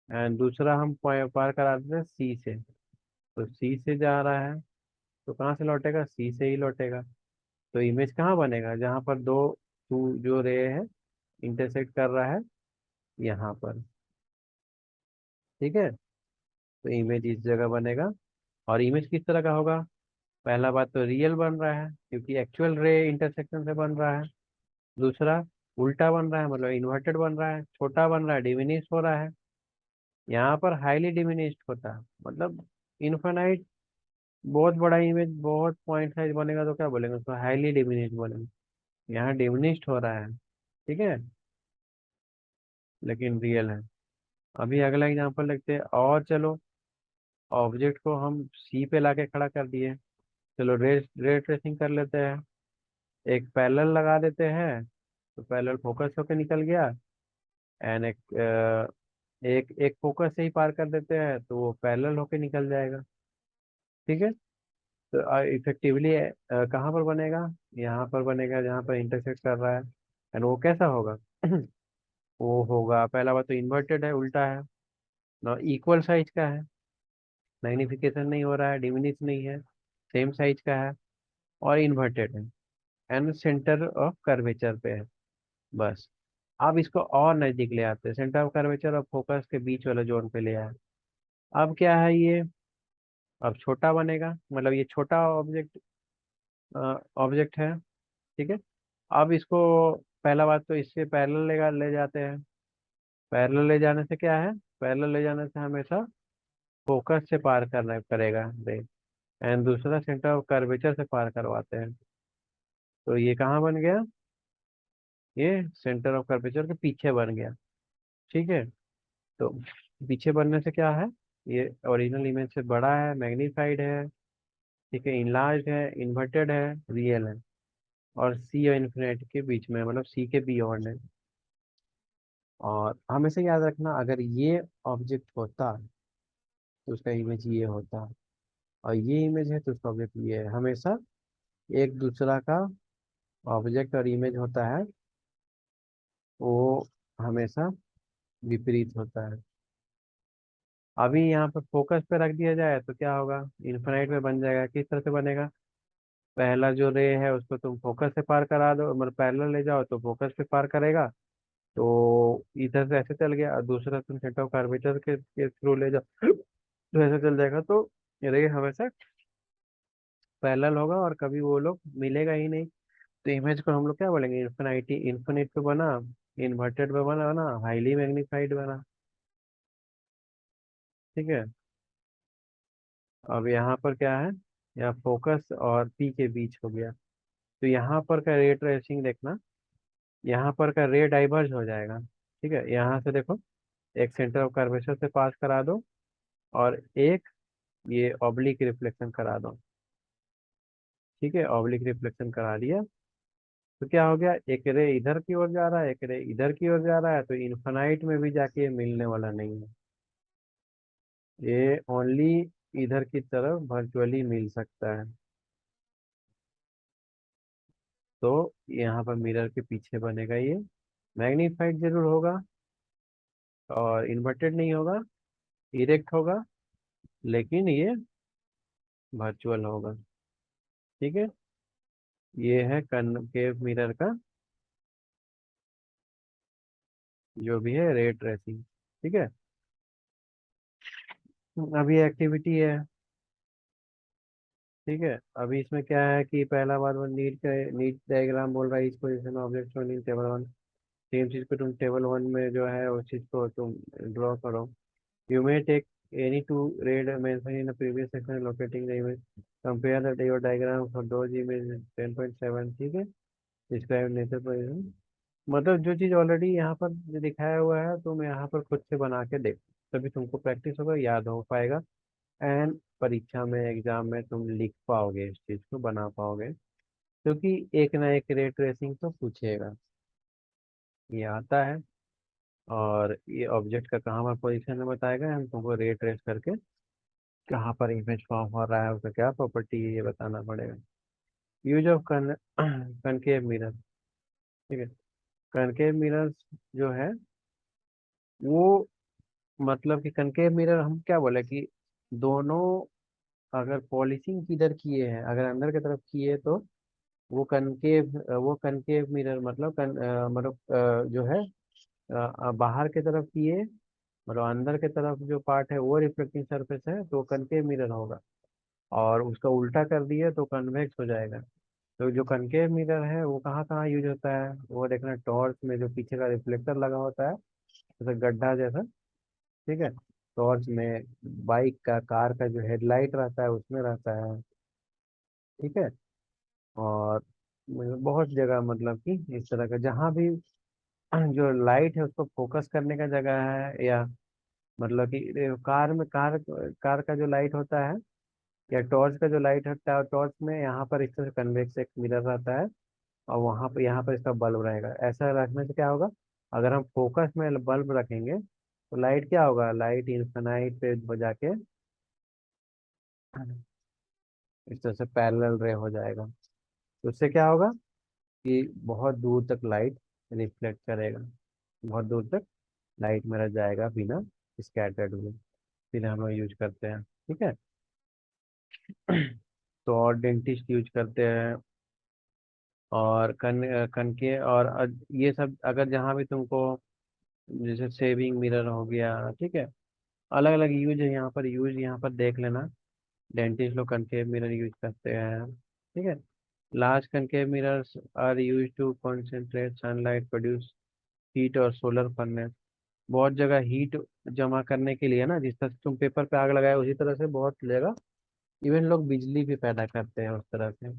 एंड दूसरा हम पार करा देते हैं सी से, तो सी से जा रहा है, तो कहाँ से लौटेगा, सी से ही लौटेगा। तो इमेज कहाँ बनेगा, जहाँ पर दो टू जो रे है इंटरसेक्ट कर रहा है, यहाँ पर। ठीक है, तो इमेज इस जगह बनेगा। और इमेज किस तरह का होगा, पहला बात तो रियल बन रहा है क्योंकि एक्चुअल रे इंटरसेक्शन से बन रहा है। दूसरा, उल्टा बन रहा है मतलब इन्वर्टेड बन रहा है, छोटा बन रहा है, डिमिनिश हो रहा है। यहाँ पर हाईली डिमिनिश्ड होता है, मतलब इनफाइनाइट, बहुत बड़ा इमेज बहुत पॉइंट साइज बनेगा तो क्या बोलेंगे उसको, हाईली डिमिनिश्ड बोलेंगे। यहाँ डिमिनिश्ड हो रहा है। ठीक है, लेकिन रियल है। अभी अगला एग्जांपल देखते हैं, और चलो ऑब्जेक्ट को हम सी पे लाके खड़ा कर दिए, चलो रे रे ट्रेसिंग कर लेते हैं। एक पैरेलल लगा देते हैं, तो पैरेलल फोकस होके निकल गया, एंड एक एक फोकस से ही पार कर देते हैं तो वो पैरेलल होके निकल जाएगा। ठीक है, तो इफेक्टिवली कहाँ पर बनेगा, यहाँ पर बनेगा जहाँ पर इंटरसेक्ट कर रहा है। एंड वो कैसा होगा, वो होगा, पहला बात तो इन्वर्टेड है, उल्टा है ना, इक्वल साइज का है, मैग्निफिकेशन नहीं हो रहा है, डिमिनिश नहीं है, सेम साइज का है, और इन्वर्टेड है, एंड सेंटर ऑफ कर्वेचर पे है। बस, अब इसको और नजदीक ले आते हैं, सेंटर ऑफ कर्वेचर और फोकस के बीच वाले जोन पे ले आए। अब क्या है ये, अब छोटा बनेगा, मतलब ये छोटा ऑब्जेक्ट ऑब्जेक्ट है। ठीक है, अब इसको, पहला बात तो इससे पैरेलल ले जाते हैं, पैरेलल ले जाने से क्या है, पैरेलल ले जाने से हमेशा फोकस से पार करना करेगा रे, एंड दूसरा सेंटर ऑफ कर्वेचर से पार करवाते हैं। तो ये कहाँ बन गया, ये सेंटर ऑफ कर्वेचर के पीछे बन गया। ठीक है। तो पीछे बनने से क्या है, ये ओरिजिनल इमेज से बड़ा है, मैग्नीफाइड है, ठीक है, इनलार्ज है, इन्वर्टेड है, रियल है, और सी और इन्फिनिटी के बीच में है, मतलब सी के बियॉन्ड है। और हमेशा याद रखना, अगर ये ऑब्जेक्ट होता तो उसका इमेज ये होता, और ये इमेज है तो उसका ऑब्जेक्ट ये है। हमेशा एक दूसरा का ऑब्जेक्ट और इमेज होता है, वो हमेशा विपरीत होता है। अभी यहाँ पर फोकस पे रख दिया जाए तो क्या होगा, इन्फिनाइट में बन जाएगा। किस तरह से बनेगा, पहला जो रे है उसको तुम फोकस से पार करा दो, मतलब पैरेलल ले जाओ तो फोकस पे पार करेगा, तो इधर से ऐसे चल गया, और दूसरा तुम सेंटर ऑफ कर्वेचर के थ्रू ले जाओ तो ऐसे चल जाएगा। तो रे हमेशा पैरेलल होगा और कभी वो लोग मिलेगा ही नहीं। तो इमेज को हम लोग क्या बोलेंगे, इन्फिनाइटी, इन्फिनिट पे बना, इन्वर्टेड पे बना ना, हाईली मैग्नीफाइड बना। ठीक है। अब यहाँ पर क्या है, यहाँ फोकस और पी के बीच हो गया। तो यहाँ पर का रे ट्रेसिंग देखना, यहाँ पर का रे डाइवर्ज हो जाएगा। ठीक है, यहाँ से देखो, एक सेंटर ऑफ कर्वेचर से पास करा दो, और एक ये ऑब्लिक रिफ्लेक्शन करा दो। ठीक है, ऑब्लिक रिफ्लेक्शन करा दिया, तो क्या हो गया, एक रे इधर की ओर जा रहा है, एक रे इधर की ओर जा रहा है, तो इन्फिनाइट में भी जाके ये मिलने वाला नहीं है। ये ओनली इधर की तरफ वर्चुअली मिल सकता है। तो यहाँ पर मिरर के पीछे बनेगा ये, मैग्नीफाइड जरूर होगा और इन्वर्टेड नहीं होगा, इरेक्ट होगा, लेकिन ये वर्चुअल होगा। ठीक है, ये है कनकेव मिरर का जो भी है रे ट्रेसिंग। ठीक है। अभी एक्टिविटी है। ठीक है, अभी इसमें क्या है कि पहला बार वो नीट डायग्राम बोल रहा है, इस position object shown in table one. Same चीज को तुम टेबल वन में जो है उस चीज को तुम ड्रॉ करो। You may take any two red mentioned in the previous section locating the image. Compare the your diagram for those images 10.7। ठीक है, डिस्क्राइब नेचर पोजीशन, मतलब जो चीज ऑलरेडी यहाँ पर दिखाया हुआ है तुम यहाँ पर खुद से बना के देखो, तभी तुमको प्रैक्टिस होगा, याद हो पाएगा, एंड परीक्षा में एग्जाम में तुम लिख पाओगे, इस चीज को बना पाओगे, क्योंकि एक ना एक रे ट्रेसिंग तो पूछेगा। ये आता है, और ये ऑब्जेक्ट का कहाँ पर पोजीशन है बताएगा, हम तुमको रे ट्रेस करके कहाँ पर इमेज फॉर्म हो रहा है, उसका क्या प्रॉपर्टी है ये बताना पड़ेगा। Use of concave mirror. ठीक है, कनकेव मिरर जो है वो, मतलब कि कनकेव मिरर हम क्या बोले कि दोनों, अगर पॉलिशिंग किधर किए हैं, अगर अंदर की तरफ किए तो वो कनकेव मिरर, मतलब जो है बाहर की तरफ किए, मतलब अंदर की तरफ जो पार्ट है वो रिफ्लेक्टिंग सरफेस है तो कनकेव मिरर होगा, और उसका उल्टा कर दिए तो कन्वेक्स हो जाएगा। तो जो कनकेव मिरर है वो कहाँ कहाँ यूज होता है, वो देखना टॉर्च में जो पीछे का रिफ्लेक्टर लगा होता है, जैसे गड्ढा जैसा। ठीक है, टॉर्च में, बाइक का, कार का जो हेडलाइट रहता है उसमें रहता है। ठीक है, और बहुत जगह, मतलब कि इस तरह का जहाँ भी जो लाइट है उसको फोकस करने का जगह है, या मतलब कि कार में, कार का जो लाइट होता है, या टॉर्च का जो लाइट होता है, टॉर्च में यहाँ पर इस तरह कन्वेक्स एक मिरर रहता है, और वहाँ पर यहाँ पर इसका बल्ब रहेगा। ऐसा रखने से क्या होगा, अगर हम फोकस में बल्ब रखेंगे तो लाइट क्या होगा, लाइट इन्फिनाइट पे बजा के इस तरह से पैरेलल रे हो जाएगा। तो उससे क्या होगा कि बहुत दूर तक लाइट रिफ्लेक्ट करेगा, बहुत दूर तक लाइट मेरा जाएगा बिना स्कैटर्ड हुए। फिर हम लोग यूज करते हैं। ठीक है। तो और डेंटिस्ट यूज करते हैं, और कन के, और ये सब अगर जहाँ भी तुमको, जैसे सेविंग मिरर हो गया, ठीक है, अलग अलग यूज है यहाँ पर, यूज यहाँ पर देख लेना। डेंटिस्ट लोग कनकेव मिरर यूज करते हैं। ठीक है, large concave mirrors are use to concentrate sunlight, produce heat और सोलर फर्नेस। बहुत जगह हीट जमा करने के लिए ना, जिस तरह से तुम पेपर पे आग लगाए उसी तरह से बहुत जगह इवन लोग बिजली भी पैदा करते हैं उस तरह से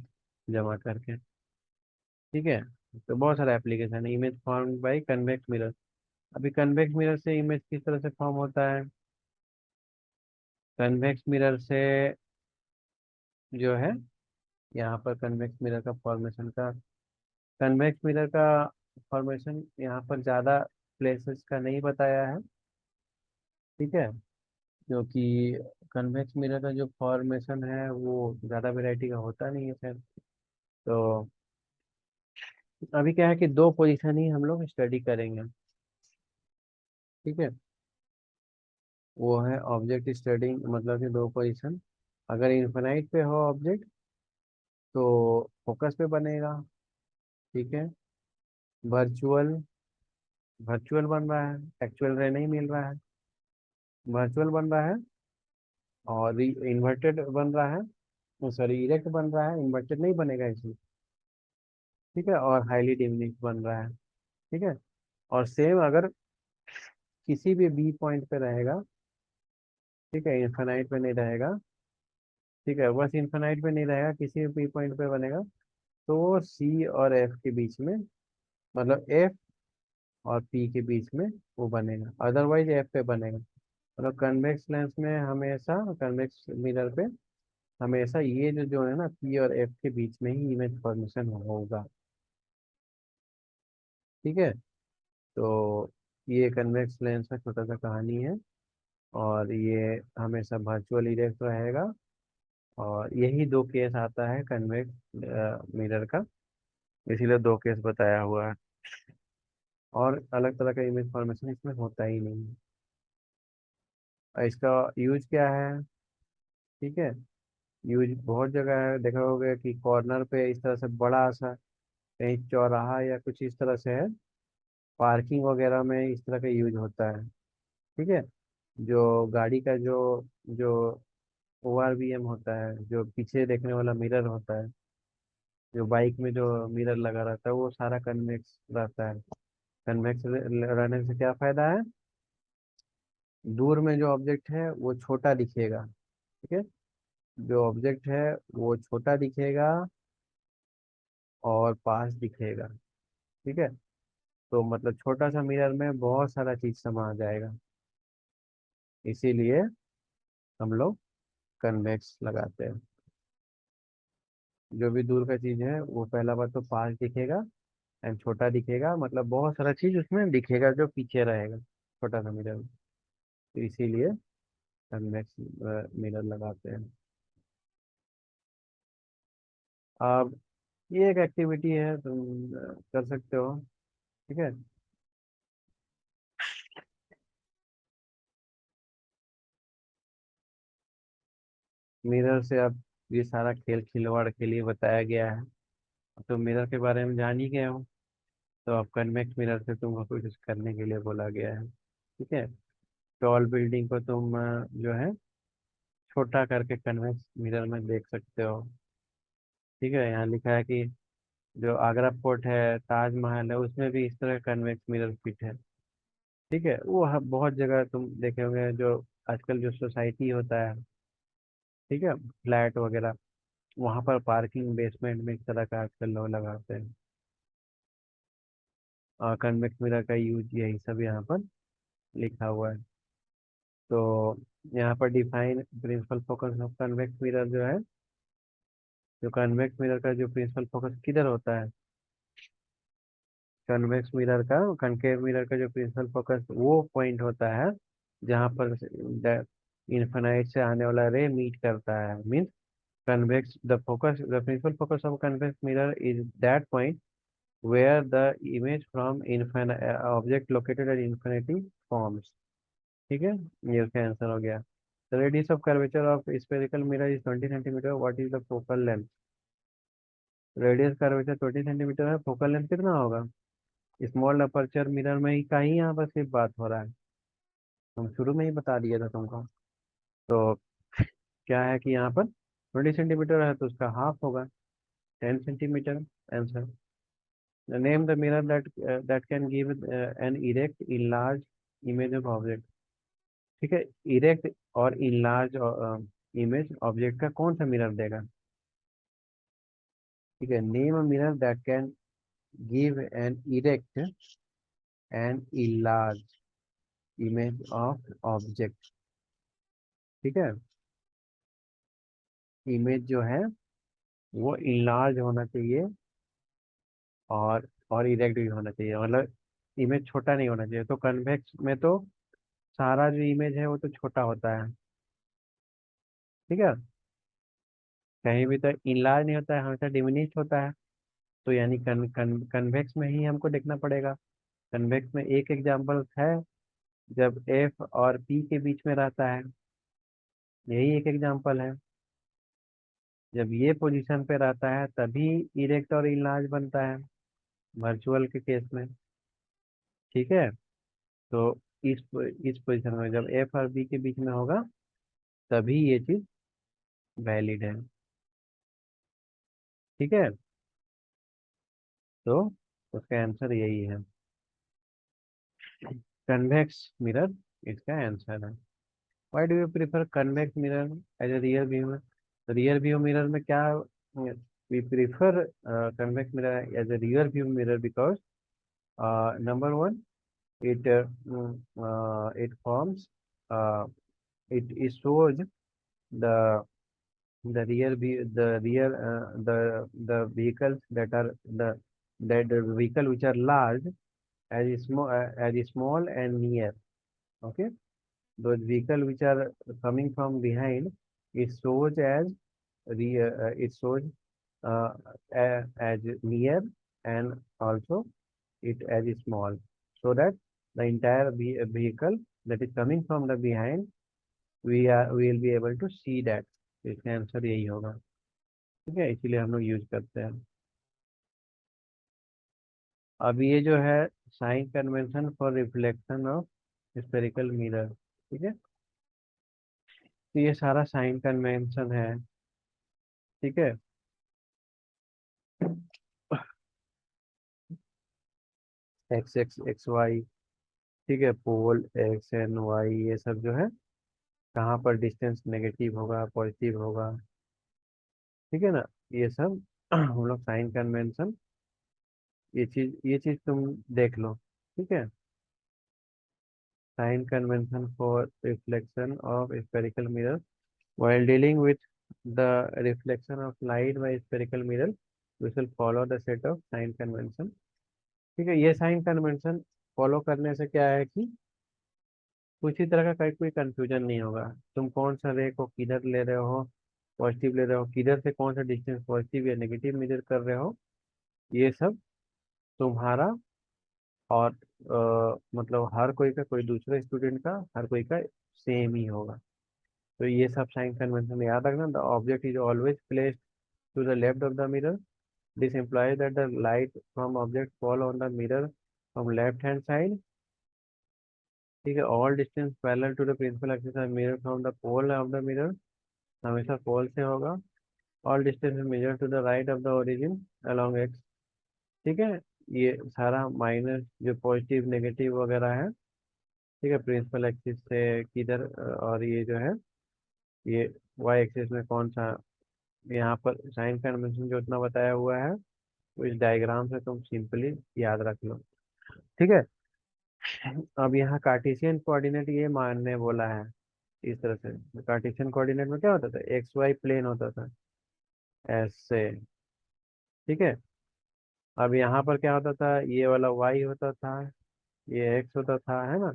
जमा करके। ठीक है। तो बहुत सारा एप्लीकेशन है। Image form by convex mirror. अभी कन्वेक्स मिरर से इमेज किस तरह से फॉर्म होता है? कन्वेक्स मिरर से जो है, यहाँ पर कन्वेक्स मिरर का फॉर्मेशन का, कन्वेक्स मिरर का फॉर्मेशन यहाँ पर ज़्यादा प्लेसेस का नहीं बताया है। ठीक है। क्योंकि कन्वेक्स मिरर का जो फॉर्मेशन है वो ज़्यादा वैरायटी का होता नहीं है सर। तो अभी क्या है कि दो पोजीशन ही हम लोग स्टडी करेंगे। ठीक है। वो है ऑब्जेक्ट स्टडिंग, मतलब कि दो पोजीशन। अगर इन्फिनाइट पे हो ऑब्जेक्ट तो फोकस पे बनेगा। ठीक है। वर्चुअल, वर्चुअल बन रहा है, एक्चुअल रे नहीं मिल रहा है, वर्चुअल बन रहा है। और इन्वर्टेड बन रहा है, सॉरी इरेक्ट बन रहा है, इन्वर्टेड नहीं बनेगा इसमें। ठीक है। और हाईली डिमिनिश बन रहा है। ठीक है। और सेम अगर किसी भी बी पॉइंट पे रहेगा, ठीक है, इन्फिनाइट पे नहीं रहेगा। ठीक है, बस इन्फिनाइट पे नहीं रहेगा, किसी भी बी पॉइंट पे बनेगा तो वो सी और एफ के बीच में, मतलब एफ और पी के बीच में वो बनेगा, अदरवाइज एफ पे बनेगा। मतलब कन्वेक्स लेंस में हमेशा, कन्वेक्स मिरर पे हमेशा ये जो है ना, पी और एफ के बीच में ही इमेज फॉर्मेशन होगा। ठीक है। तो ये कन्वेक्स लेंस का छोटा सा कहानी है। और ये हमेशा वर्चुअल इरेक्ट रहेगा। और यही दो केस आता है कन्वेक्स मिरर का, इसीलिए दो केस बताया हुआ है। और अलग तरह का इमेज फॉर्मेशन इसमें होता ही नहीं है। और इसका यूज क्या है? ठीक है। यूज बहुत जगह है, देखा होगा कि कॉर्नर पे इस तरह से बड़ा सा कहीं चौराहा या कुछ इस तरह से है, पार्किंग वगैरह में इस तरह का यूज होता है। ठीक है। जो गाड़ी का जो जो ORVM होता है, जो पीछे देखने वाला मिरर होता है, जो बाइक में जो मिरर लगा रहता है, वो सारा कन्वेक्स रहता है। कन्वेक्स रहने से क्या फायदा है? दूर में जो ऑब्जेक्ट है वो छोटा दिखेगा। ठीक है। जो ऑब्जेक्ट है वो छोटा दिखेगा और पास दिखेगा। ठीक है। तो मतलब छोटा सा मिरर में बहुत सारा चीज समा जाएगा, इसीलिए हम लोग कन्वेक्स लगाते हैं। जो भी दूर का चीज है वो पहला बात तो पास दिखेगा एंड छोटा दिखेगा, मतलब बहुत सारा चीज उसमें दिखेगा जो पीछे रहेगा छोटा सा मिरर में। तो इसीलिए कन्वेक्स मिरर लगाते हैं। अब ये एक एक्टिविटी है, तुम कर सकते हो। ठीक है। मिरर से अब ये सारा खेल खिलवाड़ के लिए बताया गया है। तो मिरर के बारे में जान ही गए हो। तो अब कन्वेक्स मिरर से तुमको कुछ करने के लिए बोला गया है। ठीक है। टॉल बिल्डिंग को तुम जो है छोटा करके कन्वेक्स मिरर में देख सकते हो। ठीक है। यहाँ लिखा है कि जो आगरा फोर्ट है, ताजमहल है, उसमें भी इस तरह कन्वेक्स मिरर फिट है। ठीक है। वो बहुत जगह तुम देखे होंगे, जो आजकल जो सोसाइटी होता है, ठीक है, फ्लैट वगैरह, वहाँ पर पार्किंग बेसमेंट में इस तरह का आजकल लोग लगाते हैं। और कन्वेक्स मिरर का यूज यही सब यहाँ पर लिखा हुआ है। तो यहाँ पर define principal focus of convex mirror जो है, जो कन्वेक्स मिरर का जो प्रिंसिपल फोकस किधर होता है, कन्वेक्स मिरर का, कनकेव मिरर का जो प्रिंसिपल फोकस वो पॉइंट होता है जहाँ पर इन्फिनाइट से आने वाला रे मीट करता है। Means convex the focus, the principal focus of a convex mirror is that point where the image from infinite object located at infinity forms. ठीक है। ये उसका आंसर हो गया। The radius of curvature of spherical mirror is 20 centimeter. What is the focal length? Radius curvature 20 centimetre है, फोकल लेंथ कितना होगा? स्मॉल अपर्चर मिरर में ही का ही यहाँ पर सिर्फ बात हो रहा है, हम शुरू में ही बता दिया था तुमको। तो क्या है कि यहाँ पर 20 सेंटीमीटर है तो उसका हाफ होगा, 10 centimetre. Answer. Name the mirror that can give an erect, enlarged image of object. ठीक है, इरेक्ट और इनलार्ज इमेज ऑब्जेक्ट का कौन सा मिरर देगा? ठीक है, name a mirror that can give an erect and enlarge image of object. ठीक है, इमेज जो है वो इनलार्ज होना चाहिए और इरेक्ट भी होना चाहिए, मतलब इमेज छोटा नहीं होना चाहिए। तो कन्वेक्स में तो सारा जो इमेज है वो तो छोटा होता है। ठीक है, कहीं भी तो इनलार्ज नहीं होता है, हमेशा डिमिनिश होता है। तो यानी कन्वेक्स में ही हमको देखना पड़ेगा। कन्वेक्स में एक एग्जांपल है, जब एफ और पी के बीच में रहता है, यही एक एग्जांपल है। जब ये पोजीशन पे रहता है तभी इरेक्ट और इनलार्ज बनता है, वर्चुअल के केस में। ठीक है, तो इस इस पोजीशन में जब एफ और बी के बीच में होगा तभी ये चीज वैलिड है। ठीक है, तो उसका आंसर यही है, कन्वेक्स मिरर इसका आंसर है। Why do you prefer convex mirror as a rear view में? रियर व्यू मिरर में क्या, we prefer convex mirror as a rear view mirror because number one, it forms, uh, it shows the the vehicles that are the vehicle which are large as small and near. Okay, those vehicle which are coming from behind, it shows as it shows uh, as near, and also it as small, so that the entire vehicle that is coming from the behind, we will be able to see that। तो इसका आंसर यही होगा। ठीक है, इसीलिए हम लोग यूज करते हैं। अब ये जो है sign convention for reflection of spherical mirror. ठीक है, तो ये सारा साइन कन्वेंशन है। ठीक है, एक्स एक्स एक्स वाई। ठीक है, पोल एक्स एंड वाई ये सब जो है कहाँ पर डिस्टेंस नेगेटिव होगा पॉजिटिव होगा। ठीक है ना, ये सब हम लोग साइन कन्वेंशन, ये चीज तुम देख लो। ठीक है, sign convention for reflection of spherical mirror while dealing with the reflection of light by spherical mirror, we shall follow the set of sign convention। ठीक है, ये साइन कन्वेंशन फॉलो करने से क्या है कि किसी तरह का कोई कंफ्यूजन नहीं होगा। तुम कौन सा रे को किधर ले रहे हो, पॉजिटिव ले रहे हो, किधर से कौन सा डिस्टेंस पॉजिटिव या नेगेटिव मेजर कर रहे हो, ये सब तुम्हारा और मतलब हर कोई का, कोई दूसरे स्टूडेंट का, हर कोई का सेम ही होगा। तो ये सब साइन कन्वेंशन याद रखना। The object is always placed to the left of the mirror. This implies that the light from object fall on the mirror from left hand side। ठीक है, all distance parallel to the principal axis are measured from the pole of the mirror। हमेशा पोल से होगा। all distance is measured to the right of the origin along x। ठीक है, ये सारा माइनस जो पॉजिटिव नेगेटिव वगैरह है, ठीक है, प्रिंसिपल एक्सिस से किधर और ये जो है ये वाई एक्सिस में कौन सा, यहाँ पर साइन कन्वेंशन जो इतना बताया हुआ है तो इस डायग्राम से तुम सिंपली याद रख लो। ठीक है, अब यहाँ कार्टेशियन कोऑर्डिनेट ये मानने बोला है इस तरह से। कार्टेशियन कोऑर्डिनेट में क्या होता था, एक्स वाई प्लेन होता था ऐसे। ठीक है, अब यहाँ पर क्या होता था, ये वाला वाई होता था, ये एक्स होता था, है ना।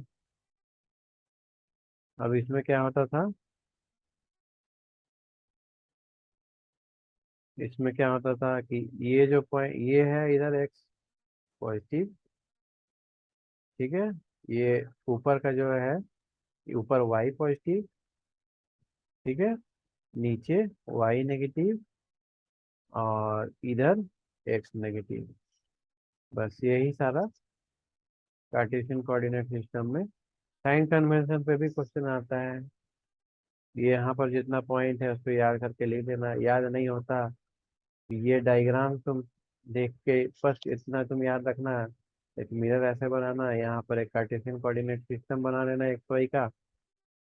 अब इसमें क्या होता था, इसमें क्या होता था कि ये जो पॉइंट ये है इधर एक्स पॉजिटिव। ठीक है, ये ऊपर का जो है, ये ऊपर वाई पॉजिटिव। ठीक है, नीचे वाई नेगेटिव और इधर एक्स नेगेटिव। बस यही सारा कार्टेशियन कोऑर्डिनेट सिस्टम में। साइन कन्वेंशन पे भी क्वेश्चन आता है। ये यहाँ पर जितना पॉइंट है उसको याद करके लिख देना। याद नहीं होता, ये डायग्राम तुम देख के बस इतना तुम याद रखना एक मिरर ऐसे बनाना है, यहाँ पर एक कार्टेशियन कोऑर्डिनेट सिस्टम बना लेना एक सौ का।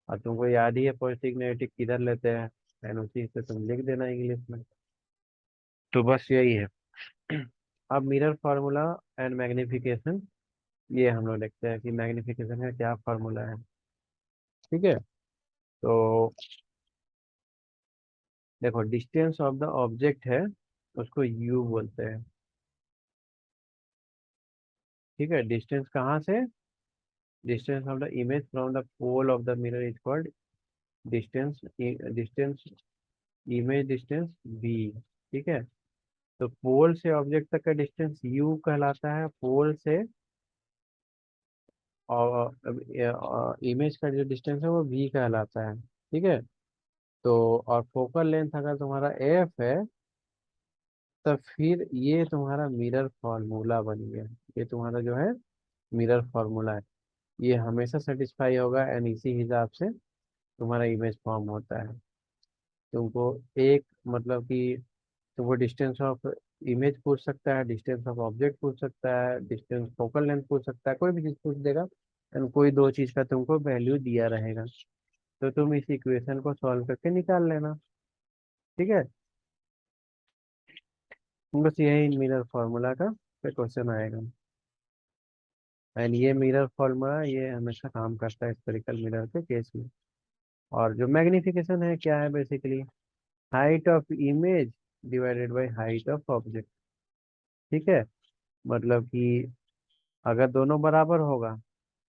और तुमको याद ही है पॉजिटिव नेगेटिव किधर लेते हैं, एंड उसी से तुम लिख देना इंग्लिश में। तो बस यही है। अब मिरर फार्मूला एंड मैग्निफिकेशन, ये हम लोग देखते हैं कि मैग्निफिकेशन का क्या फार्मूला है। ठीक है। तो देखो, डिस्टेंस ऑफ द ऑब्जेक्ट है, उसको यू बोलते हैं। ठीक है, डिस्टेंस कहाँ से, distance of the image from the pole of the mirror is called distance, distance, image distance V. ठीक है। तो पोल से ऑब्जेक्ट तक का डिस्टेंस यू कहलाता है, पोल से और इमेज का जो डिस्टेंस है वो वी कहलाता है। ठीक है। तो और फोकल लेंथ अगर तुम्हारा एफ है, तो फिर ये तुम्हारा मिरर फॉर्मूला बन गया। ये तुम्हारा जो है मिरर फॉर्मूला है, ये हमेशा सेटिस्फाई होगा, एंड इसी हिसाब से तुम्हारा इमेज फॉर्म होता है। तुमको एक मतलब कि तुमको डिस्टेंस ऑफ इमेज पूछ सकता है, डिस्टेंस ऑफ ऑब्जेक्ट पूछ सकता है, डिस्टेंस फोकल लेंथ पूछ सकता है, कोई भी चीज़ पूछ देगा, एंड कोई दो चीज़ का तुमको वैल्यू दिया रहेगा। तो तुम इस इक्वेशन को सॉल्व करके निकाल लेना। ठीक है। बस यही मिरर फार्मूला का क्वेश्चन आएगा। एंड ये मिरर फार्मूला ये हमेशा काम करता है स्फेरिकल मिरर के केस में। और जो मैग्निफिकेशन है क्या है, basically height of image divided by height of object. ठीक है। मतलब कि अगर दोनों बराबर होगा,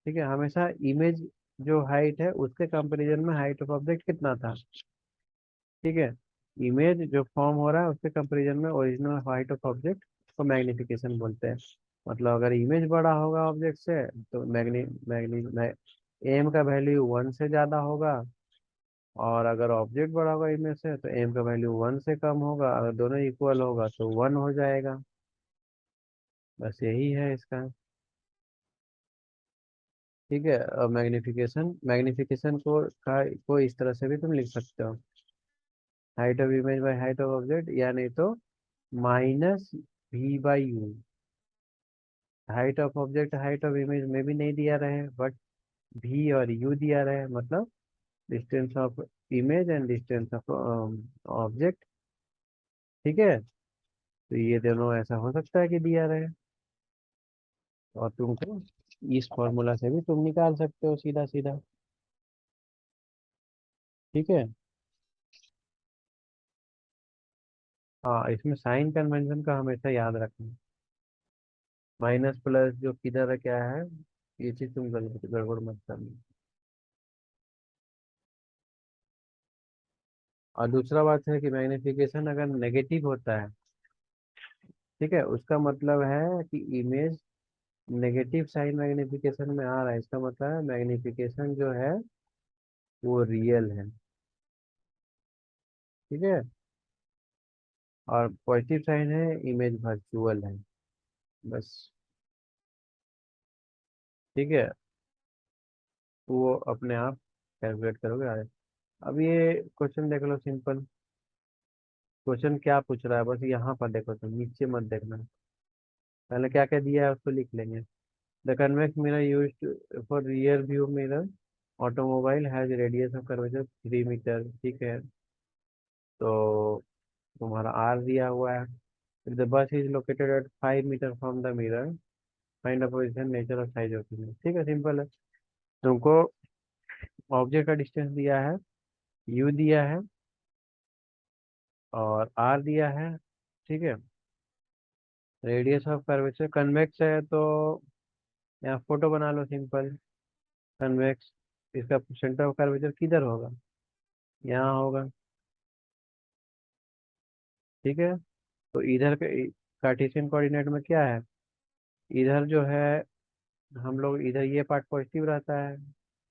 ठीक है, हमेशा इमेज जो हाइट है उसके कंपैरिजन में हाइट ऑफ ऑब्जेक्ट कितना था। ठीक है। इमेज जो फॉर्म हो रहा है उसके कंपैरिजन में ओरिजिनल हाइट ऑफ ऑब्जेक्ट को मैग्निफिकेशन बोलते हैं। मतलब अगर इमेज बड़ा होगा ऑब्जेक्ट से, तो मैग्नी मैग्नी एम का वैल्यू वन से ज़्यादा होगा, और अगर ऑब्जेक्ट बड़ा होगा इमेज से तो एम का वैल्यू वन से कम होगा, अगर दोनों इक्वल होगा तो वन हो जाएगा। बस यही है इसका। ठीक है। और मैग्निफिकेशन, मैग्निफिकेशन को इस तरह से भी तुम लिख सकते हो, height of image by height of object, या नहीं तो minus V by U. Height of object height of image में भी नहीं दिया रहे, बट वी और यू दिया रहे, मतलब distance of image and distance of object. ठीक है। तो ये दोनों ऐसा हो सकता है कि दिया रहे, और तुमको इस फॉर्मूला से भी तुम निकाल सकते हो सीधा सीधा। ठीक है। हाँ, इसमें साइन कन्वेंशन का हमेशा याद रखना। माइनस प्लस जो किधर है क्या है, ये चीज तुम गड़बड़ मत करना। और दूसरा बात है कि मैग्निफिकेशन अगर नेगेटिव होता है, ठीक है, उसका मतलब है कि इमेज नेगेटिव साइन मैग्निफिकेशन में आ रहा है, इसका मतलब है मैग्निफिकेशन जो है वो रियल है। ठीक है। और पॉजिटिव साइन है इमेज वर्चुअल है। बस। ठीक है। वो अपने आप कैलकुलेट करोगे आगे। अब ये क्वेश्चन देख लो, सिंपल क्वेश्चन क्या पूछ रहा है, बस यहाँ पर देखो, तुम नीचे मत देखना। पहले क्या क्या दिया है उसको लिख लेंगे। The convex mirror used for rear view mirror automobile has radius of curvature 3 metre. ठीक है। तो तुम्हारा आर दिया हुआ है। The bus is located at 5 meter from the mirror, find the position nature और साइज ऑफ इमेज। ठीक है, सिंपल है। तुमको ऑब्जेक्ट का डिस्टेंस दिया है, यू दिया है, और आर दिया है। ठीक है। रेडियस ऑफ कर्वेचर कन्वेक्स है, तो यहाँ फोटो बना लो सिंपल। कन्वेक्स, इसका सेंटर ऑफ कर्वेचर किधर होगा, यहाँ होगा। ठीक है। तो इधर के कार्टेशियन कोऑर्डिनेट में क्या है, इधर जो है हम लोग इधर ये पार्ट पॉजिटिव रहता है,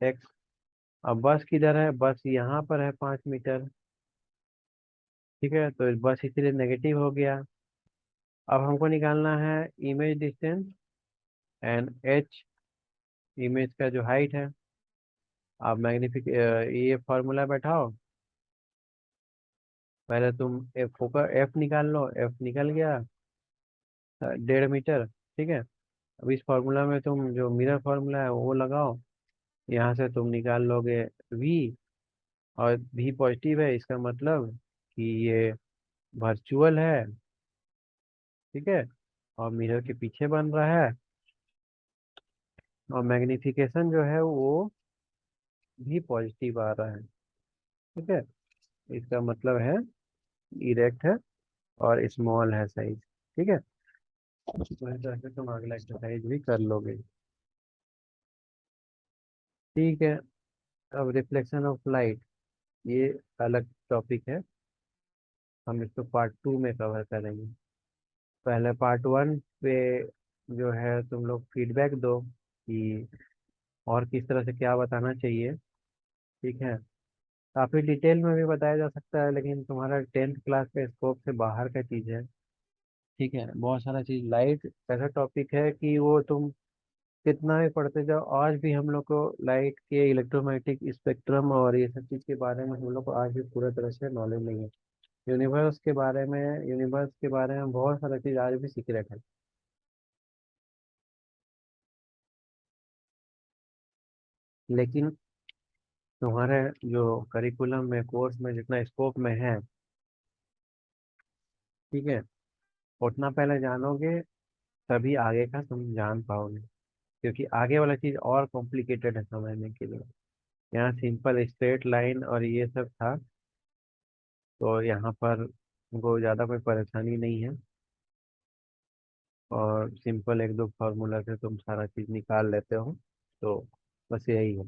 एक्स। अब बस किधर है, बस यहाँ पर है 5 मीटर। ठीक है। तो बस इसलिए नेगेटिव हो गया। अब हमको निकालना है image distance and H, image का जो हाइट है। अब मैग्निफिक ये फॉर्मूला बैठाओ। पहले तुम एफ फोकर एफ निकाल लो, एफ निकल गया 1.5 मीटर। ठीक है। अब इस फार्मूला में तुम जो मिरर फार्मूला है वो लगाओ, यहाँ से तुम निकाल लोगे v, और v पॉजिटिव है इसका मतलब कि ये वर्चुअल है, ठीक है, और मिरर के पीछे बन रहा है, और मैग्निफिकेशन जो है वो भी पॉजिटिव आ रहा है, ठीक है। इसका मतलब है इरेक्ट है और स्मॉल है साइज, ठीक है। तो इस तरह से तुम अगला एक्सरसाइज भी कर लोगे, ठीक है। अब रिफ्लेक्शन ऑफ लाइट, ये अलग टॉपिक है, हम इसको पार्ट 2 में कवर करेंगे। पहले पार्ट 1 पे जो है तुम लोग फीडबैक दो कि और किस तरह से क्या बताना चाहिए, ठीक है। काफ़ी डिटेल में भी बताया जा सकता है, लेकिन तुम्हारा 10th क्लास के स्कोप से बाहर का चीज़ है, ठीक है। बहुत सारा चीज़, लाइट ऐसा टॉपिक है कि वो तुम कितना भी पढ़ते जाओ, आज भी हम लोग को लाइट के इलेक्ट्रोमैग्नेटिक स्पेक्ट्रम और ये सब चीज़ के बारे में हम लोग को आज भी पूरा तरह से नॉलेज नहीं है। यूनिवर्स के बारे में बहुत सारा चीज़ आज भी सीक्रेट है। लेकिन तुम्हारे जो करिकुलम में, कोर्स में जितना स्कोप में है, ठीक है, उतना पहले जानोगे तभी आगे का तुम जान पाओगे, क्योंकि आगे वाला चीज़ और कॉम्प्लिकेटेड है समझने के लिए। यहाँ सिंपल स्ट्रेट लाइन और ये सब था, तो यहाँ पर तुमको ज़्यादा कोई परेशानी नहीं है, और सिंपल एक दो फार्मूला से तुम सारा चीज़ निकाल लेते हो, तो बस यही है,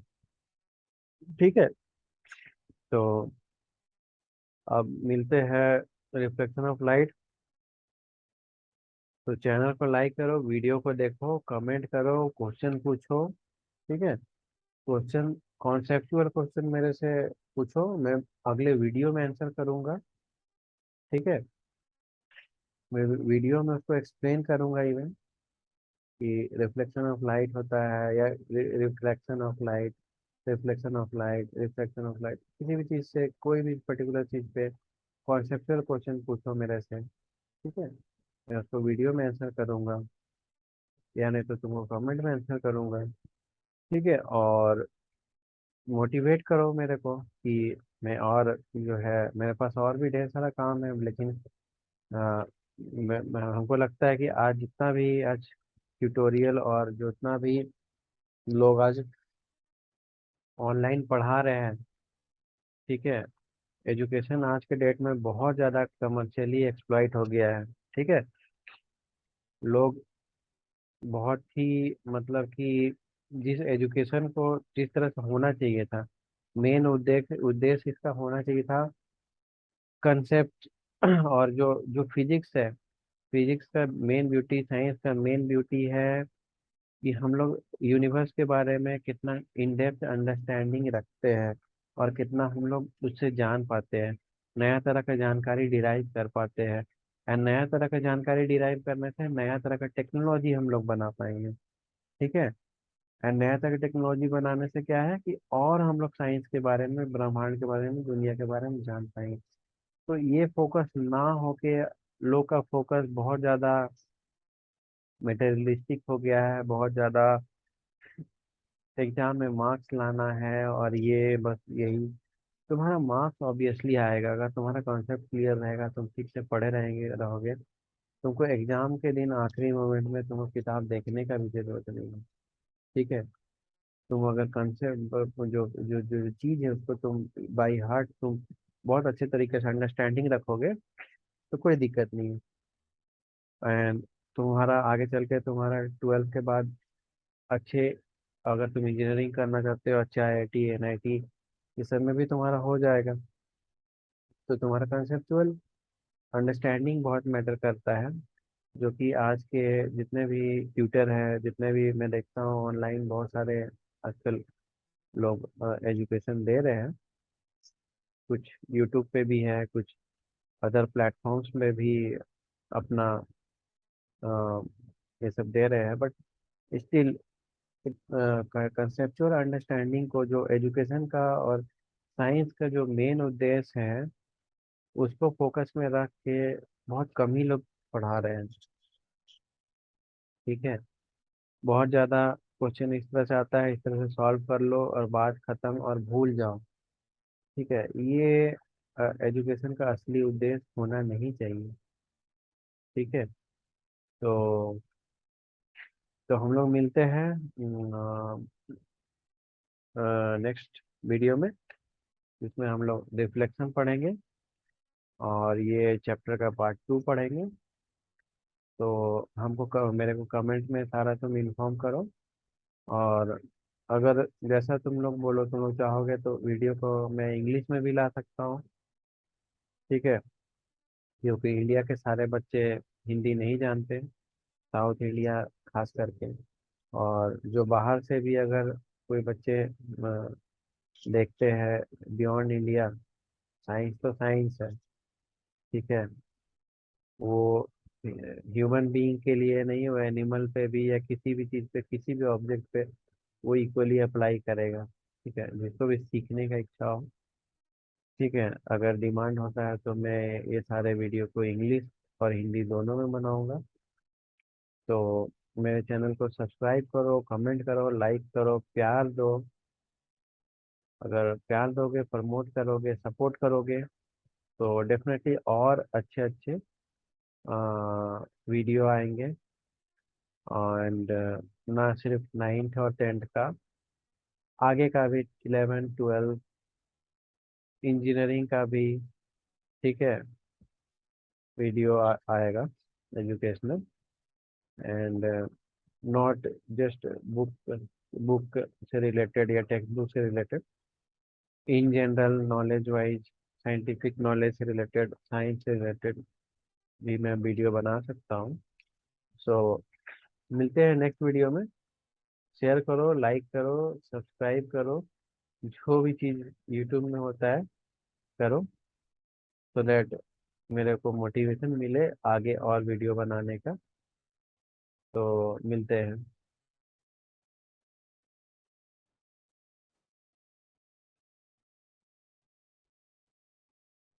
ठीक है। तो अब मिलते हैं रिफ्लेक्शन ऑफ लाइट। तो चैनल को लाइक करो, वीडियो को देखो, कमेंट करो, क्वेश्चन पूछो, ठीक है। क्वेश्चन, कॉन्सेप्चुअल क्वेश्चन मेरे से पूछो, मैं अगले वीडियो में आंसर करूंगा, ठीक है। मैं वीडियो में उसको एक्सप्लेन करूंगा इवन कि रिफ्लेक्शन ऑफ लाइट होता है, या reflection of light, reflection of light, किसी भी चीज़ से, कोई भी पर्टिकुलर चीज़ पे कॉन्सेप्चुअल क्वेश्चन पूछो मेरे से, ठीक है। मैं उसको वीडियो में आंसर करूंगा, या नहीं तो तुमको कमेंट में आंसर करूंगा, ठीक है। और मोटिवेट करो मेरे को कि मैं, और जो है मेरे पास और भी ढेर सारा काम है, लेकिन हमको लगता है कि आज जितना भी आज ट्यूटोरियल और जितना भी लोग आज ऑनलाइन पढ़ा रहे हैं, ठीक है, एजुकेशन आज के डेट में बहुत ज़्यादा कमर्शियली एक्सप्लॉइट हो गया है, ठीक है। लोग बहुत ही, मतलब कि जिस एजुकेशन को जिस तरह से होना चाहिए था, मेन उद्देश्य उद्देश्य इसका होना चाहिए था कंसेप्ट, और जो जो फिजिक्स है, फिजिक्स का मेन ब्यूटी, साइंस का मेन ब्यूटी है कि हम लोग यूनिवर्स के बारे में कितना इन डेप्थ अंडरस्टैंडिंग रखते हैं, और कितना हम लोग उससे जान पाते हैं, नया तरह का जानकारी डिराइव कर पाते हैं। और नया तरह का जानकारी डिराइव करने से नया तरह का टेक्नोलॉजी हम लोग बना पाएंगे, ठीक है। और नया तरह की टेक्नोलॉजी बनाने से क्या है कि और हम लोग साइंस के बारे में, ब्रह्मांड के बारे में, दुनिया के बारे में जान पाएंगे। तो ये फोकस ना होके लोग का फोकस बहुत ज़्यादा मटेरियलिस्टिक हो गया है, बहुत ज़्यादा एग्जाम में मार्क्स लाना है, और ये बस यही। तुम्हारा मार्क्स ऑब्वियसली आएगा अगर तुम्हारा कॉन्सेप्ट क्लियर रहेगा, तुम ठीक से पढ़े रहेंगे रहोगे, तुमको एग्जाम के दिन आखिरी मोमेंट में तुमको किताब देखने का भी जरूरत नहीं है, ठीक है। तुम अगर कंसेप्ट, जो जो जो चीज़ है उसको तुम बाई हार्ट तुम बहुत अच्छे तरीके से अंडरस्टैंडिंग रखोगे, तो कोई दिक्कत नहीं है। एंड तुम्हारा आगे चल के, तुम्हारा 12th के बाद अच्छे, अगर तुम इंजीनियरिंग करना चाहते हो, अच्छा IIT NIT ये सब में भी तुम्हारा हो जाएगा। तो तुम्हारा कंसेप्चुअल अंडरस्टैंडिंग बहुत मैटर करता है, जो कि आज के जितने भी ट्यूटर हैं, जितने भी मैं देखता हूँ ऑनलाइन, बहुत सारे आजकल लोग एजुकेशन दे रहे हैं, कुछ यूट्यूब पे भी है, कुछ अदर प्लेटफॉर्म्स में भी अपना अ, ये सब दे रहे हैं, बट स्टिल कंसेप्चुअल अंडरस्टैंडिंग को, जो एजुकेशन का और साइंस का जो मेन उद्देश्य है, उसको फोकस में रख के बहुत कम ही लोग पढ़ा रहे हैं, ठीक है। बहुत ज़्यादा क्वेश्चन इस तरह से आता है, इस तरह से सॉल्व कर लो और बात खत्म और भूल जाओ। ठीक है, ये एजुकेशन का असली उद्देश्य होना नहीं चाहिए। ठीक है, तो हम लोग मिलते हैं नेक्स्ट वीडियो में, जिसमें हम लोग रिफ्लेक्शन पढ़ेंगे और ये चैप्टर का पार्ट 2 पढ़ेंगे। तो मेरे को कमेंट में सारा तुम इन्फॉर्म करो। और अगर जैसा तुम लोग बोलो, तुम लोग चाहोगे तो वीडियो को मैं इंग्लिश में भी ला सकता हूँ। ठीक है, क्योंकि इंडिया के सारे बच्चे हिंदी नहीं जानते, साउथ इंडिया खास करके। और जो बाहर से भी अगर कोई बच्चे देखते हैं बियॉन्ड इंडिया, साइंस तो साइंस है। ठीक है, वो ह्यूमन बीइंग के लिए नहीं, वो एनिमल पे भी या किसी भी चीज़ पे, किसी भी ऑब्जेक्ट पे वो इक्वली अप्लाई करेगा। ठीक है, जिसको भी सीखने का इच्छा हो। ठीक है, अगर डिमांड होता है तो मैं ये सारे वीडियो को इंग्लिश और हिंदी दोनों में बनाऊंगा। तो मेरे चैनल को सब्सक्राइब करो, कमेंट करो, लाइक करो, प्यार दो। अगर प्यार दोगे, प्रमोट करोगे, सपोर्ट करोगे, तो डेफिनेटली और अच्छे अच्छे वीडियो आएंगे। एंड ना सिर्फ 9th और 10th का, आगे का भी 11th 12th इंजीनियरिंग का भी। ठीक है, वीडियो आएगा educational, and not just book book से रिलेटेड या टेक्स्ट बुक से related, in general knowledge wise, scientific knowledge से रिलेटेड, साइंस से रिलेटेड भी मैं वीडियो बना सकता हूँ। सो मिलते हैं नेक्स्ट वीडियो में। शेयर करो, लाइक करो, सब्सक्राइब करो, जो भी चीज़ यूट्यूब में होता है करो, सो दैट मेरे को मोटिवेशन मिले आगे और वीडियो बनाने का। तो मिलते हैं।